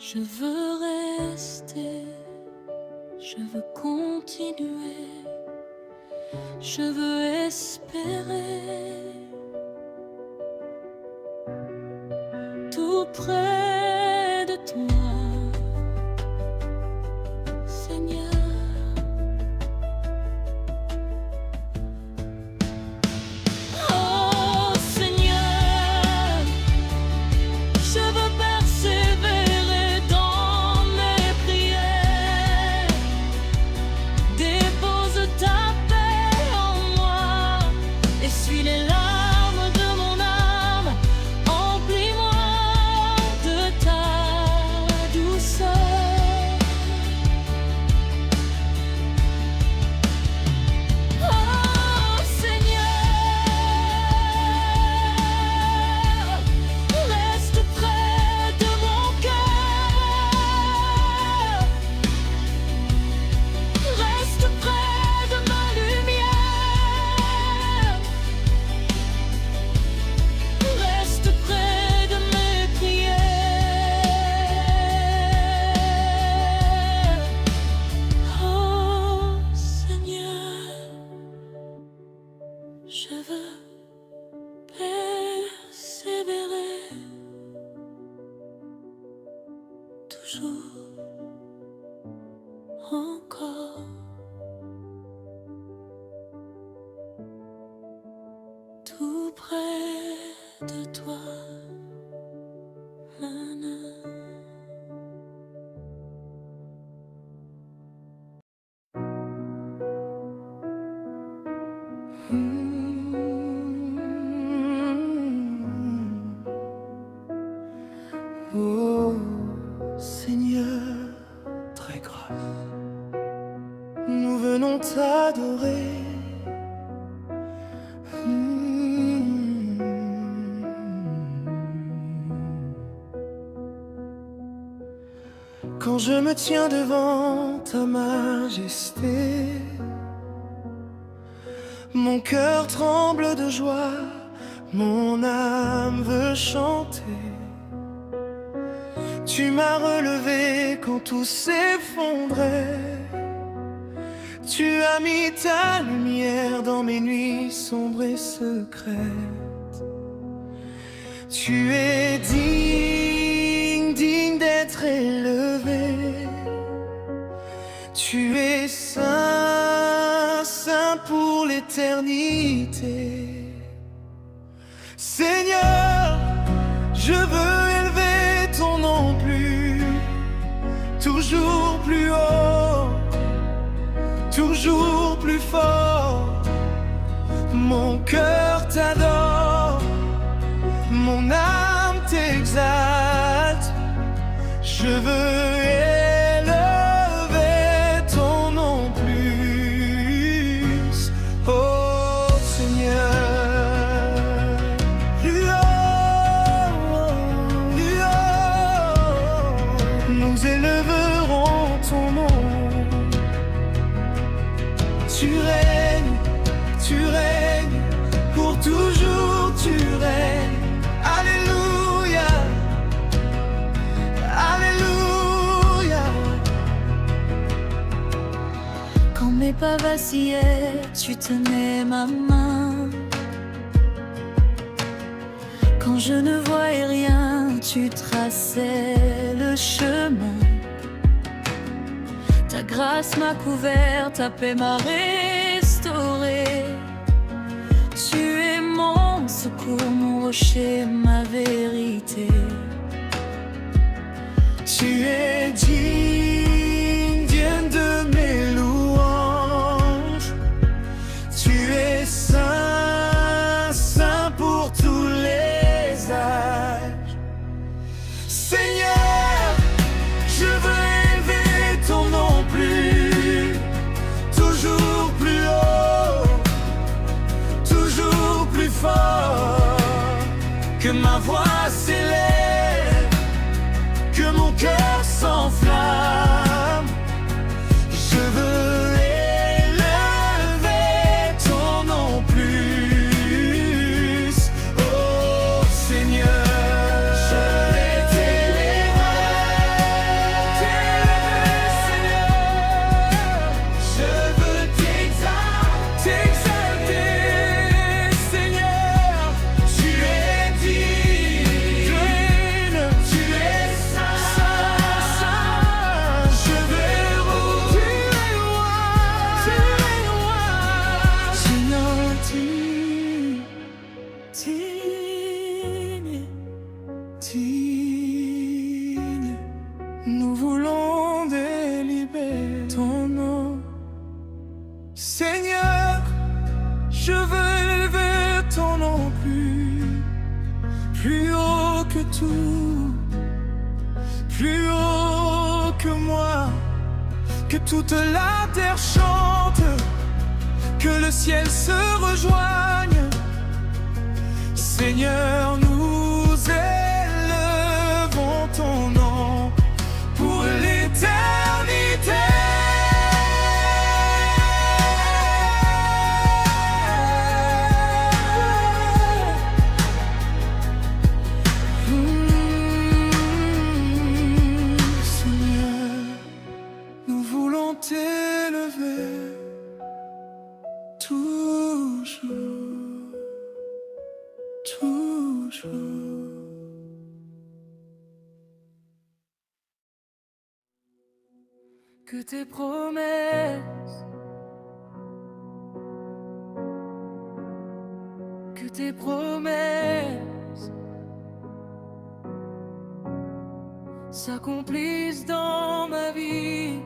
Je veux rester, je veux continuer, je veux espérer. Tout près de toi, Seigneur. Oh Seigneur, je veux persévérer dans mes prières. Dépose ta paix en moi, essuie les larmes de mon âme. Emplis-moi de ta douceur. Oh Seigneur, reste près de mon cœur, reste près de ma lumière, reste près de mes prières. Oh Seigneur, je veux persévérer toujours encore, tout près de toi. Nana. Oh Seigneur, très grâce, nous venons t'adorer. Quand je me tiens devant ta majesté, mon cœur tremble de joie, mon âme veut chanter. Tu m'as relevé quand tout s'effondrait. Tu as mis ta lumière dans mes nuits sombres et secrètes. Tu es digne, digne d'être élevé. Tu es saint, saint pour l'éternité. Seigneur, je veux élever ton nom toujours plus haut, toujours plus fort. Mon cœur t'adore, mon âme t'exalte. Je veux élever ton nom plus. Oh Seigneur, plus haut, plus haut. Nous élèverons ton nom. Tu règnes, pour toujours tu règnes. Alléluia, Alléluia. Quand mes pas vacillaient, tu tenais ma main. Quand je ne voyais rien, tu traçais le chemin. Ta grâce m'a couvert, ta paix m'a restauré. Tu es mon secours, mon rocher, ma vérité. Tu es digne, digne de mes louanges. Tu es saint, saint pour tous les âges. Seigneur, je veux élever ton nom plus, toujours plus haut, toujours plus fort. Que ma voix s'élève, que mon cœur s'enflamme. Je veux élever ton nom plus. Oh Seigneur, je vais t'élever. tout, plus haut que moi, que toute la terre chante, que le ciel se rejoigne. Seigneur, nous élevons ton nom pour l'éternité. Seigneur, nous voulons t'élever toujours, toujours. Que tes promesses, que tes promesses s'accomplissent dans ma vie,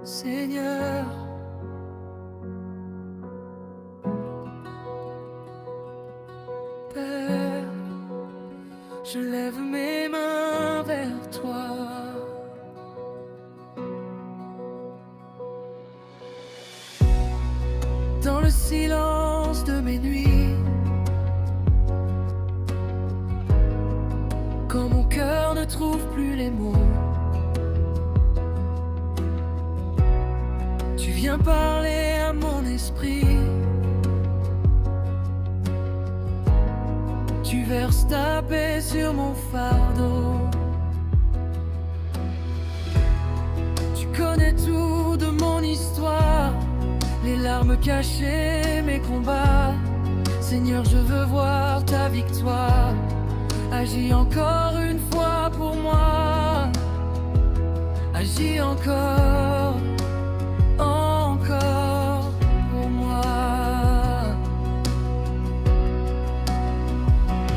Seigneur. Père, je lève mes mains vers toi. Dans le silence de mes nuits, quand mon cœur ne trouve plus les mots, tu viens parler à mon esprit. Tu verses ta paix sur mon fardeau. Tu connais tout de mon histoire, les larmes cachées, mes combats. Seigneur, je veux voir ta victoire. Agis encore une fois pour moi. Agis encore, encore pour moi.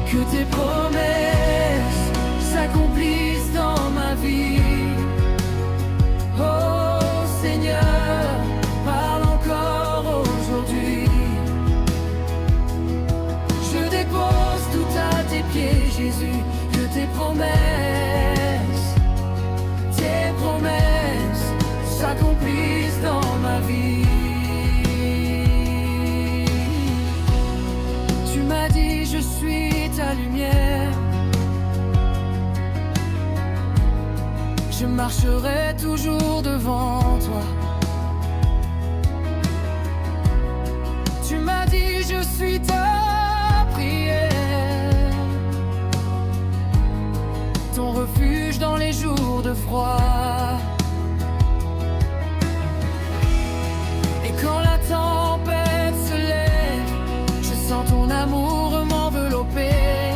Que tes promesses s'accomplissent dans ma vie. Oh Seigneur, parle encore aujourd'hui. Je dépose tout à tes pieds, Jésus. Que tes promesses s'accomplissent dans ma vie. Tu m'as dit je suis ta lumière. Je marcherai toujours devant toi. Tu m'as dit je suis ta prière, ton refuge dans les jours de froid. Et quand la tempête se lève, je sens ton amour m'envelopper.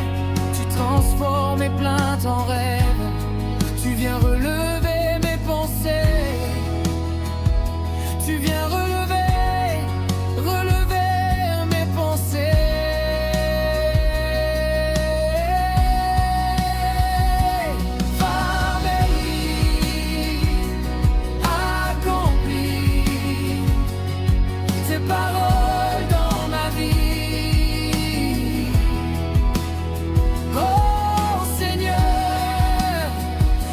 Tu transformes mes plaintes en rêves. Tu viens relever mes pensées. Tu viens relever mes pensées. Par mes lignes accomplies, tes paroles dans ma vie. Oh Seigneur,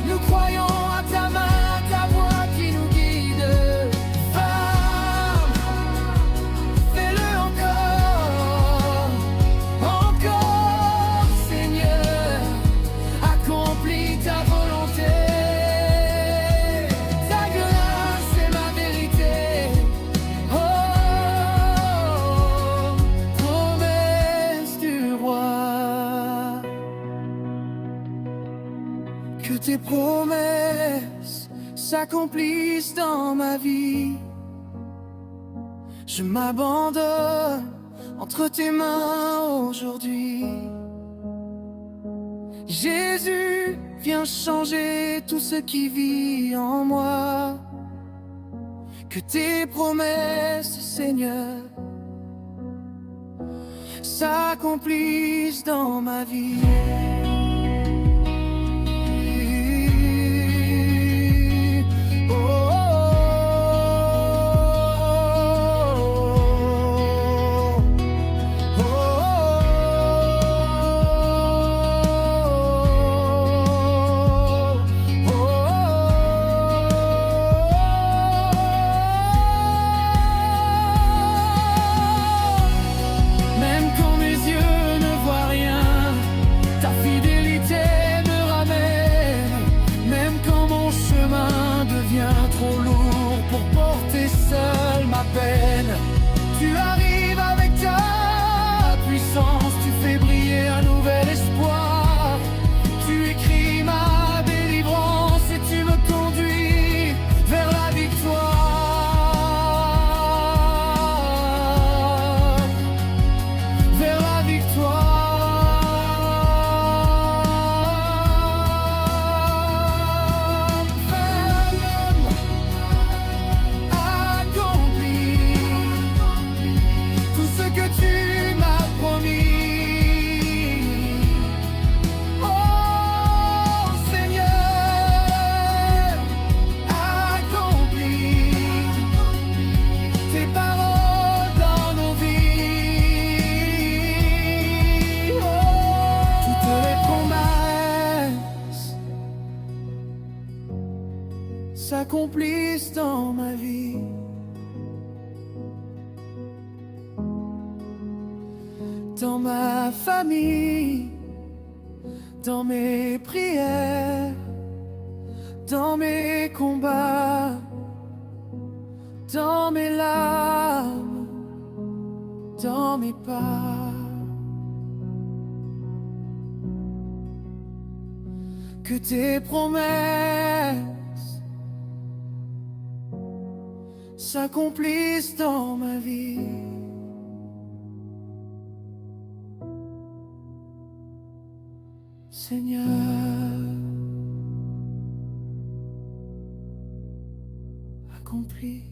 nous croyons à ta main, ta voix qui nous guide. Femme, fais-le encore, encore, Seigneur. Accomplis ta volonté. Ta grâce est ma vérité. Oh, promesse du roi. Que tes promesses s'accomplissent dans ma vie. Je m'abandonne entre tes mains aujourd'hui. Jésus, viens changer tout ce qui vit en moi. Que tes promesses, Seigneur, s'accomplissent dans ma vie. Oh, oh, oh, oh, oh. s'accomplisse dans ma vie. Dans ma famille, dans mes prières, dans mes combats, dans mes larmes, dans mes pas. Que tes promesses s'accomplissent dans ma vie. Seigneur, accomplis.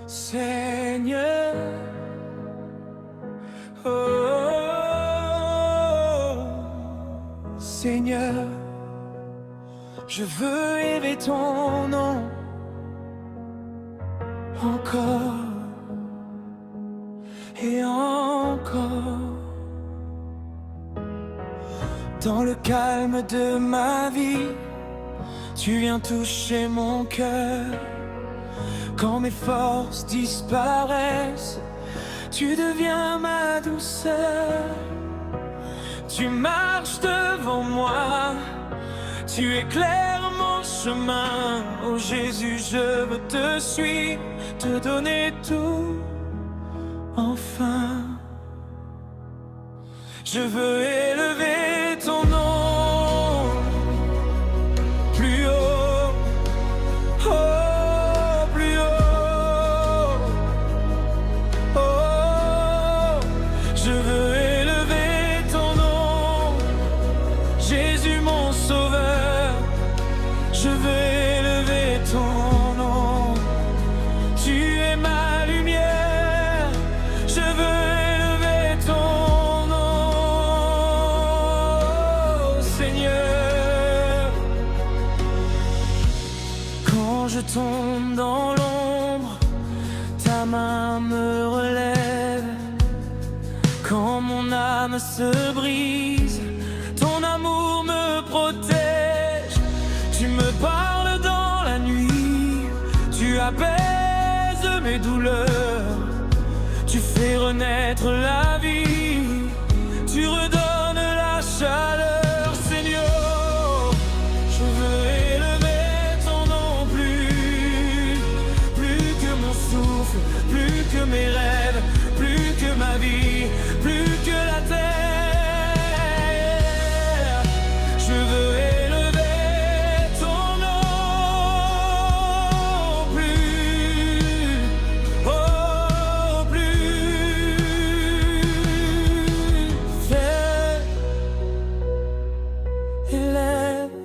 Seigneur, oh, Seigneur, je veux élever ton nom encore et encore. Dans le calme de ma vie, tu viens toucher mon cœur. Quand mes forces disparaissent, tu deviens ma douceur. Tu marches devant moi, tu éclaires mon chemin. Oh Jésus, je veux te suivre, te donner tout, enfin. Je veux élever ton nom plus haut, oh, plus haut, oh. Je veux élever ton nom, Jésus mon sauveur. Je veux élever ton nom, tu es ma lumière. Je veux élever ton nom, Seigneur. Quand je tombe dans l'ombre, ta main me relève. Quand mon âme se brise, ton amour me protège. Tu me parles dans la nuit, tu apaises mes douleurs. Tu fais renaître la vie, tu redonnes la chaleur. Seigneur, je veux élever ton nom plus que mon souffle, plus que mes rêves, plus que ma vie, plus que la terre. Je veux élever ton nom plus, oh plus. Fais, élève,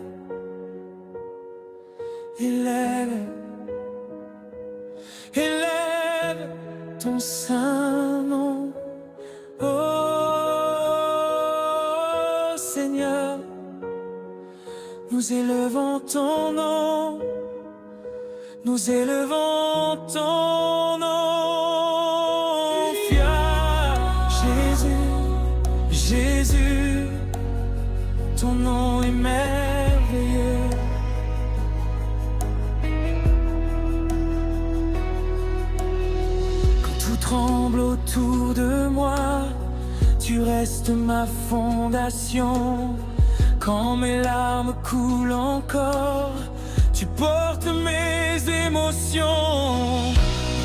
élève, élève ton saint nom. Oh Seigneur, nous élevons ton nom, nous élevons ton nom. Fier, Jésus, Jésus, ton nom est merveilleux. Quand tout tremble autour de moi, tu restes ma fondation. Quand mes larmes coulent encore, tu portes mes émotions.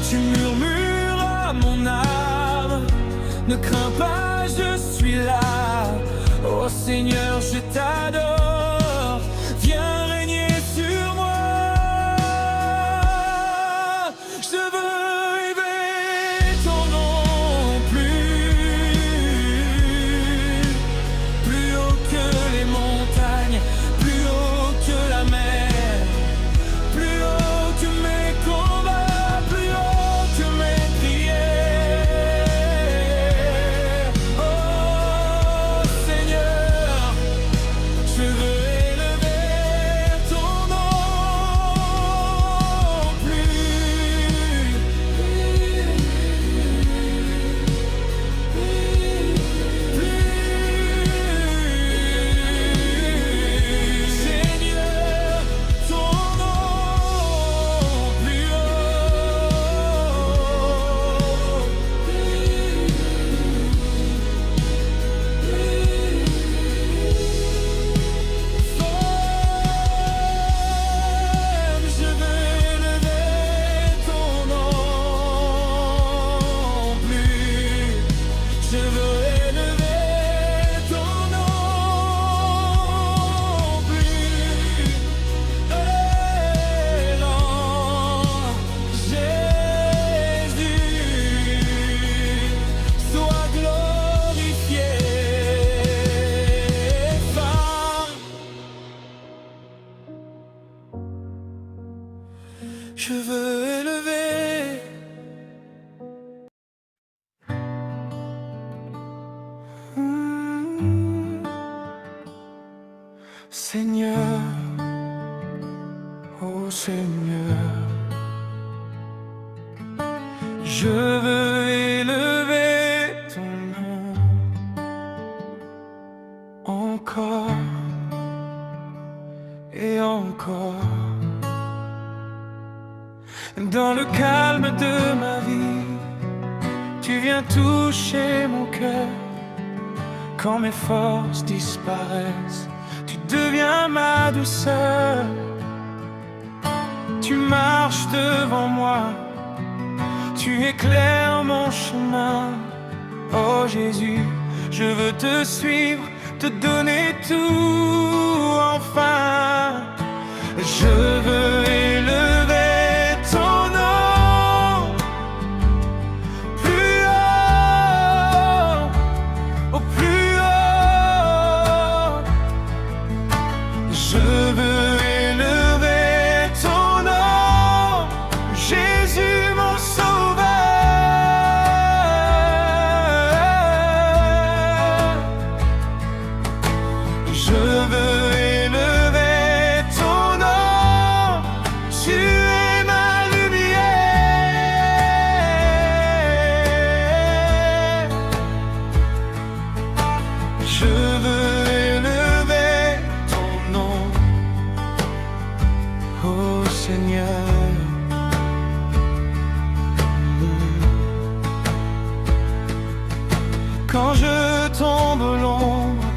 Tu murmures à mon âme, ne crains pas, je suis là. Oh Seigneur, je t'adore, viens régner sur moi. Je veux élever ton nom plus haut que les montagnes, plus haut que la mer, plus haut que mes combats, plus haut que mes prières. Oh Seigneur, je Je veux élever ton nom encore et encore. Dans le calme de ma vie, tu viens toucher mon cœur. Quand mes forces disparaissent, tu deviens ma douceur. Tu marches devant moi, tu éclaires mon chemin. Oh Jésus, je veux te suivre, te donner tout enfin. Je veux élever ton nom plus haut, au plus haut. Je veux élever ton nom, Jésus mon sauveur. Je veux élever ton nom, tu es ma lumière. Je veux élever ton nom, oh Seigneur. Quand je tombe au l'ombre,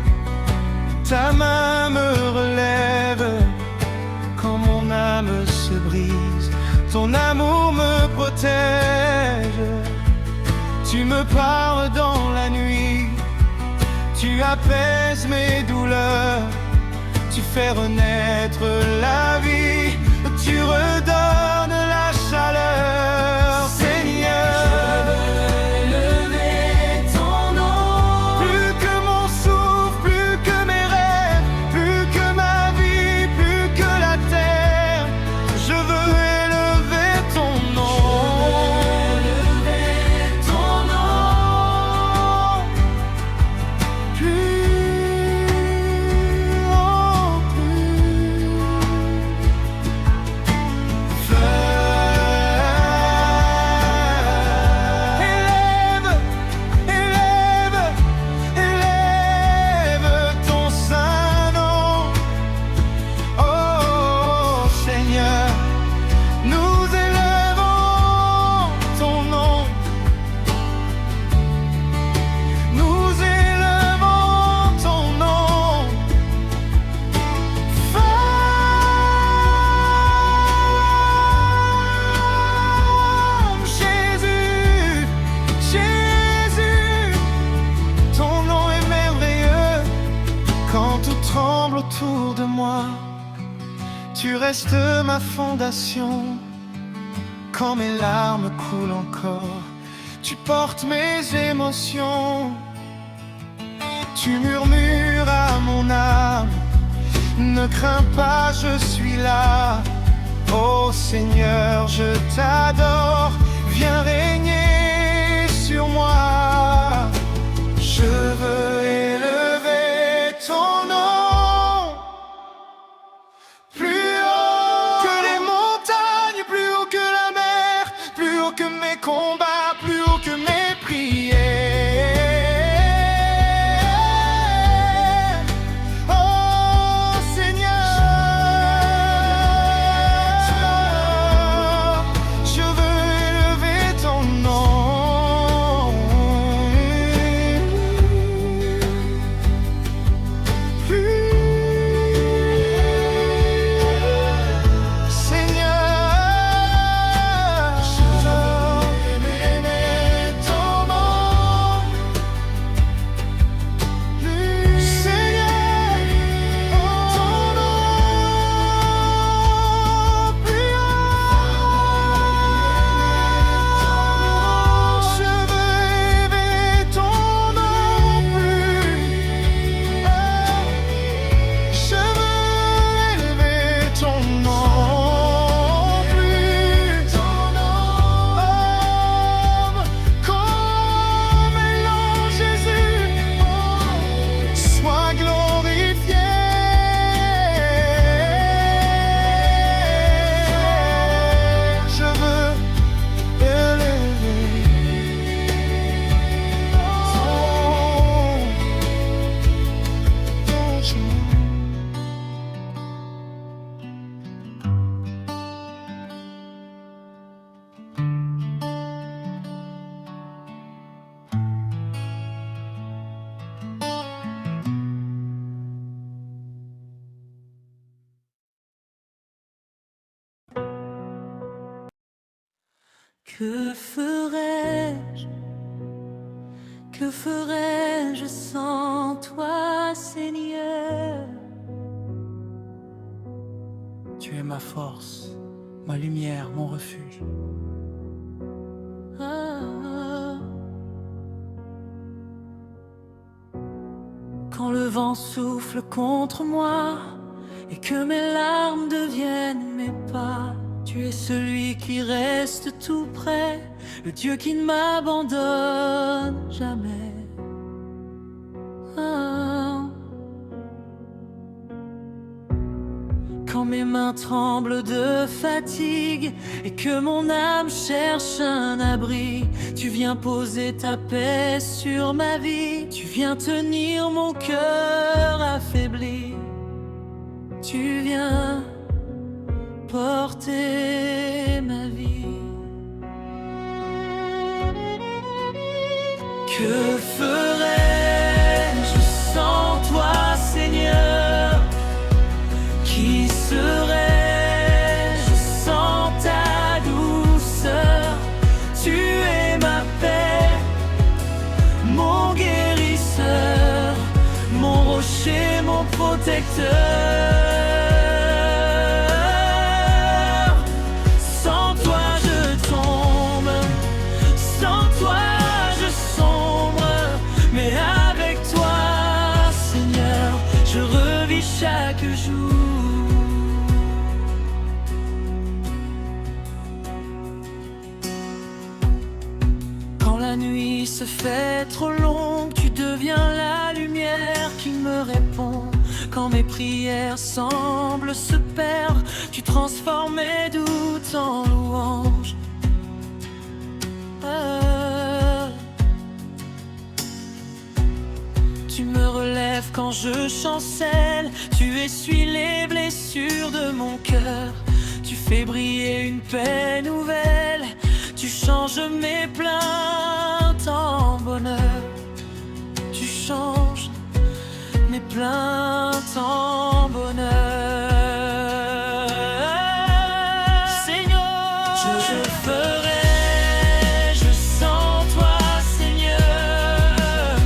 ta main me relève. Quand mon âme se brise, ton amour me protège. Tu me parles dans la nuit, tu apaises mes douleurs. Tu fais renaître la vie, tu redonnes la chaleur. Seigneur, autour de moi, tu restes ma fondation. Quand mes larmes coulent encore, tu portes mes émotions. Tu murmures à mon âme, ne crains pas, je suis là. Oh Seigneur, je t'adore, viens régner sur moi. Je veux élever ton nom. Que mes combats, plus haut que mes prières. Oh Seigneur, je veux élever ton nom. Seigneur, Que ferais-je? Que ferais-je sans toi, Seigneur? Tu es ma force, ma lumière, mon refuge. Ah. Quand le vent souffle contre moi et que mes larmes deviennent mes pas, tu es celui qui reste tout près, le Dieu qui ne m'abandonne jamais. Ah. Quand mes mains tremblent de fatigue et que mon âme cherche un abri, tu viens poser ta paix sur ma vie, tu viens tenir mon cœur affaibli, tu viens porter ma vie. Que ferais-je sans toi, Seigneur? Qui serais-je sans ta douceur? Tu es ma paix, mon guérisseur, mon rocher, mon protecteur. Sans toi je tombe, sans toi je sombre, mais avec toi, Seigneur, je revis chaque jour. Quand la nuit se fait trop longue, tu deviens la lumière qui me répond. Quand mes prières semblent se perdre, tu transformes mes doutes en louanges. Ah. Tu me relèves quand je chancelle, tu essuies les blessures de mon cœur, tu fais briller une paix nouvelle, tu changes mes plaintes en bonheur, tu changes mes plaintes en bonheur. Seigneur, je ferais-je sans toi, Seigneur?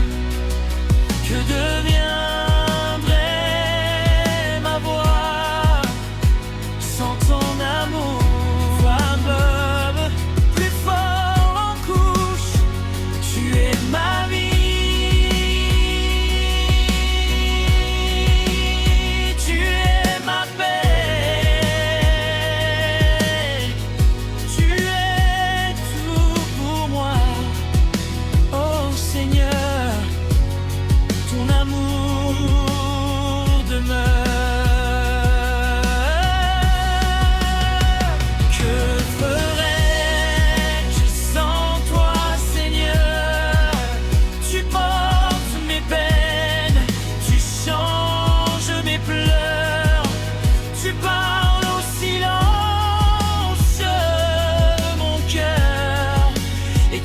Que deviendrait ma voix sans ton amour? Flamme plus fort en couche, tu es ma vie.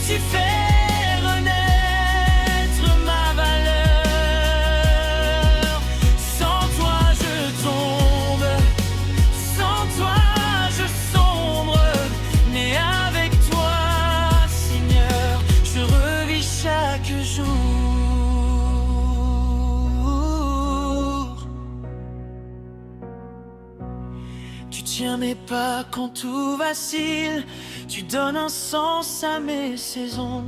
Tu fais renaître ma valeur. Sans toi je tombe, sans toi je sombre, mais avec toi, Seigneur, je revis chaque jour. Tu tiens mes pas quand tout vacille, tu donnes un sens à mes saisons.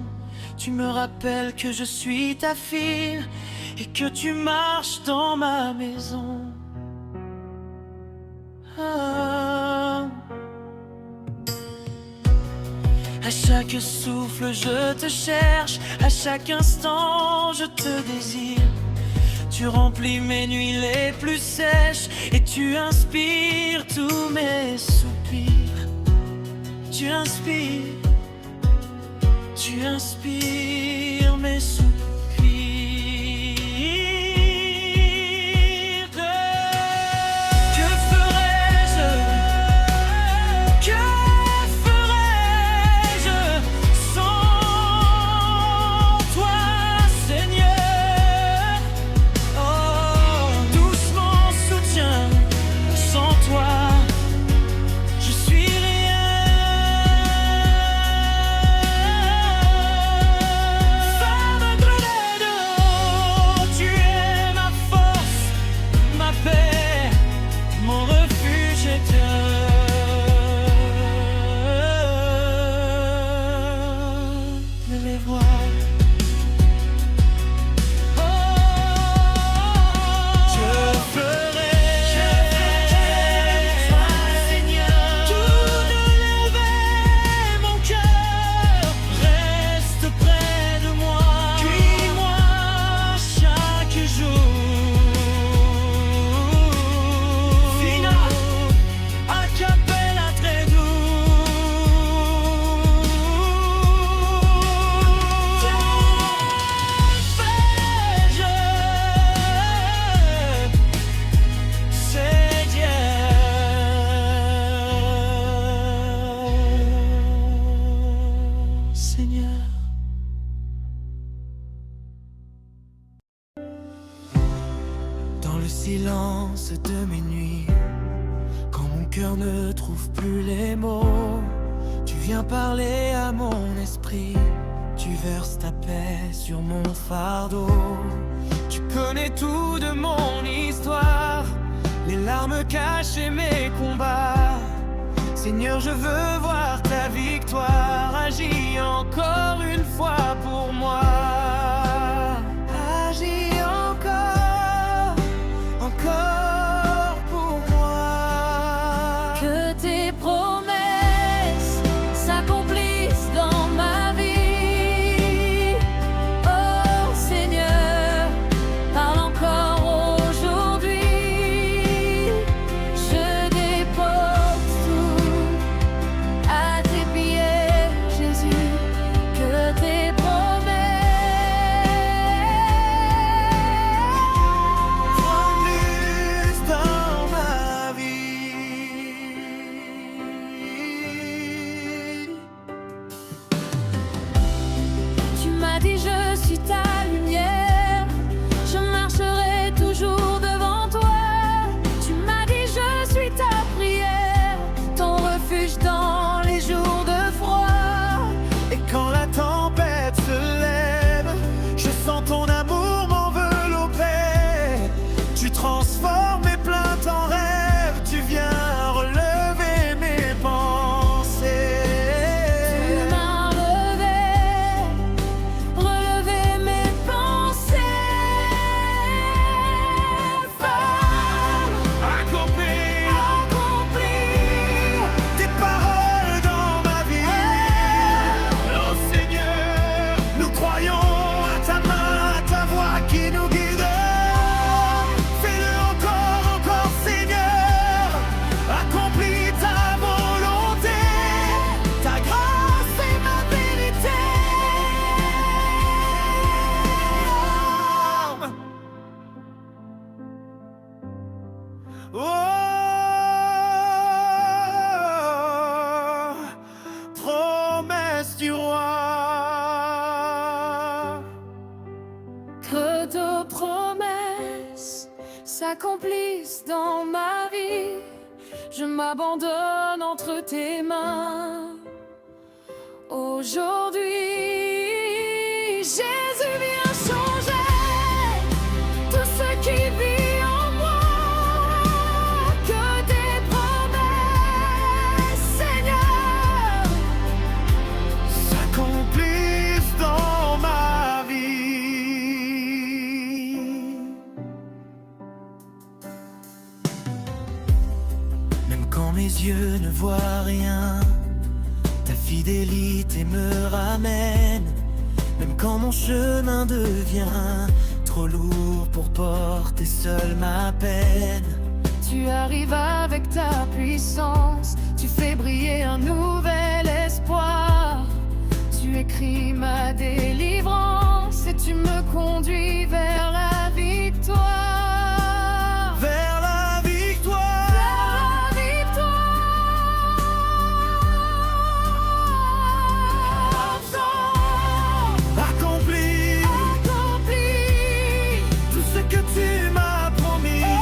Tu me rappelles que je suis ta fille et que tu marches dans ma maison. Ah. À chaque souffle je te cherche, à chaque instant je te désire. Tu remplis mes nuits les plus sèches et tu inspires tous mes soupirs. Tu inspires mes soupirs. Que ferais-je? Que ferais-je sans toi, Seigneur? Oh, doucement soutien, sans toi je suis rien. les voies. Dans le silence de mes nuits, quand mon cœur ne trouve plus les mots, tu viens parler à mon esprit, tu verses ta paix sur mon fardeau. Tu connais tout de mon histoire, les larmes cachées, mes combats. Seigneur, je veux voir ta victoire, agis encore une fois pour moi. Agis encore pour moi. Que tes promesses s'accomplissent dans ma vie. Oh Seigneur, parle encore aujourd'hui. Je dépose tout à tes pieds, Jésus. Que tes promesses Dans ma vie. Tu m'as dit je suis ta lumière, je marcherai toujours devant toi. Tu m'as dit je suis ta prière, ton refuge dans les jours de froid. Et quand la tempête se lève, je sens ton amour m'envelopper. Tu transformes mes plaintes en rêves, tu viens relever mes pensées. Tu m'as relevé mes pensées. Femme Accomplis accomplie, tes paroles dans ma vie. Oh Seigneur, nous croyons à ta main, à ta voix qui nous guide. Fais-le encore, Seigneur. Accomplis ta volonté, ta grâce et ma vérité. Oh, promesse du roi. que tes promesses s'accomplissent dans ma vie. Je m'abandonne entre tes mains. Aujourd'hui, Jésus vient changer tout ce qui vit en moi. Que tes promesses, Seigneur, S'accomplissent dans ma vie. Même quand mes yeux ne voient rien, ta fidélité me ramène. Même quand mon chemin devient trop lourd pour porter seul ma peine. tu arrives avec ta puissance, tu fais briller un nouvel espoir. Tu écris ma délivrance et tu me conduis vers la victoire. Vers la victoire. Vers la victoire. Accomplis Accomplis tout ce que tu m'as promis.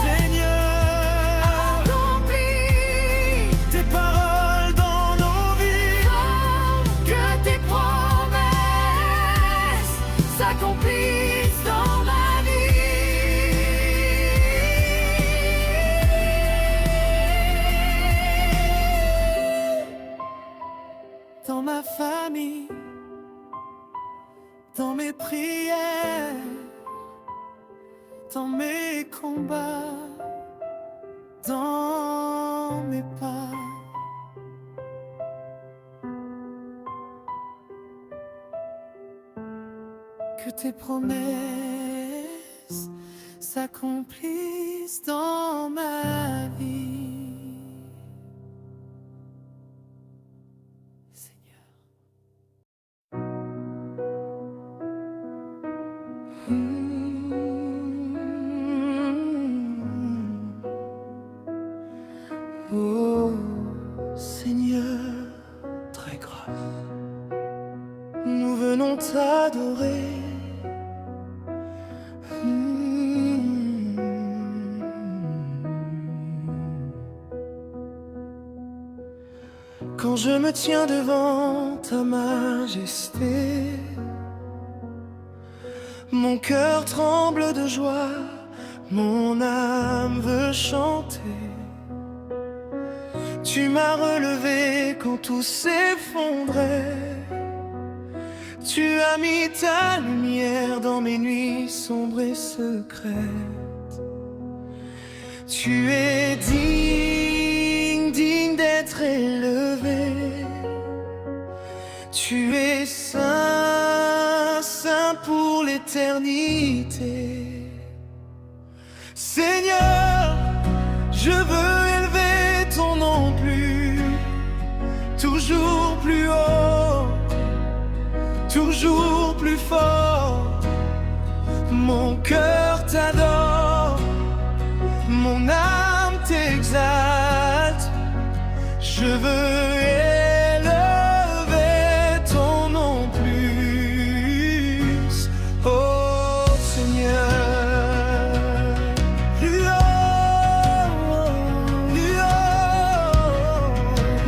Seigneur, accomplis tes paroles dans nos vies. que tes promesses s'accomplissent dans ma vie. Dans ma famille, dans mes prières, dans mes combats, dans mes pas. Que tes promesses s'accomplissent dans ma vie, Seigneur. Oh Seigneur, très grâce, nous venons t'adorer. Quand je me tiens devant ta majesté, mon cœur tremble de joie, mon âme veut chanter. Tu m'as relevé quand tout s'effondrait. Tu as mis ta lumière dans mes nuits sombres et secrètes. Tu es digne, digne d'être élevé. Tu es saint, saint pour l'éternité. Seigneur, je veux élever ton nom toujours plus haut, toujours plus fort. Mon cœur t'adore, mon âme t'exalte. Je veux élever ton nom plus. Oh Seigneur,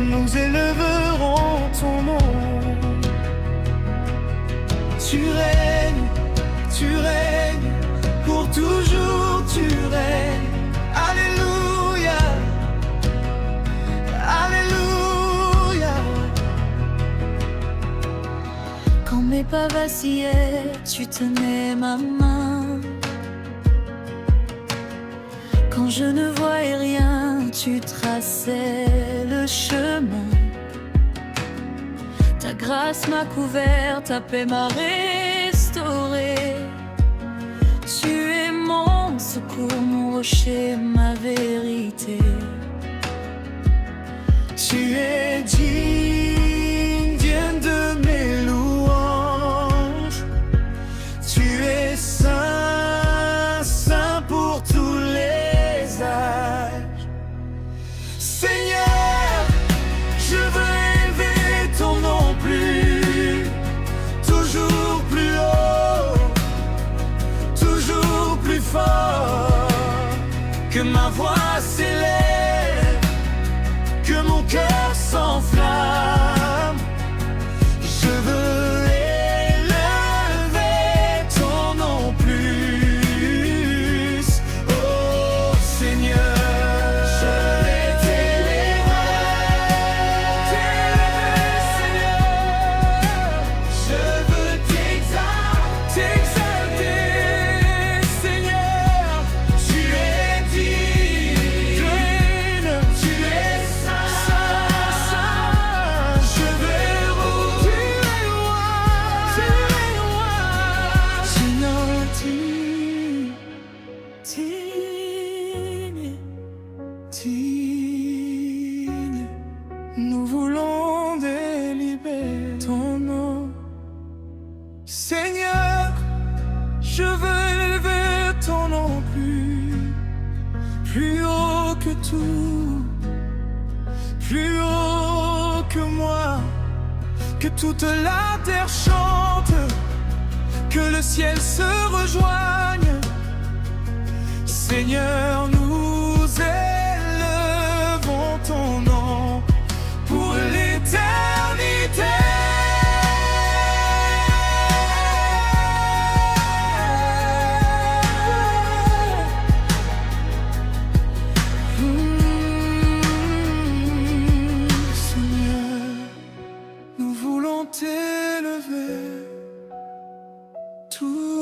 nous élèverons ton nom. Tu règnes, pour toujours tu règnes. Alléluia, Alléluia. Quand mes pas vacillaient, tu tenais ma main. Quand je ne voyais rien, tu traçais le chemin. Ta grâce m'a couvert, ta paix m'a restauré. Tu es mon secours, mon rocher, ma vérité. Tu es digne, digne de mes louanges. Tu es saint, saint pour tous les âges. Seigneur, je veux élever ton nom toujours plus haut, toujours plus fort. Que ma voix s'élève, que mon cœur s'enflamme. Je veux élever ton nom plus. Oh Seigneur, je vais t'élever, Seigneur. Je veux t'exalter, Seigneur. Tu es digne, tu es saint. Je vais digne. Nous voulons délibérer ton nom. Seigneur, je veux élever ton nom plus haut que tout, plus haut que moi. Que toute la terre chante, que le ciel se rejoigne. Seigneur, nous élevons ton nom pour l'éternité. Seigneur, nous voulons t'élever tout.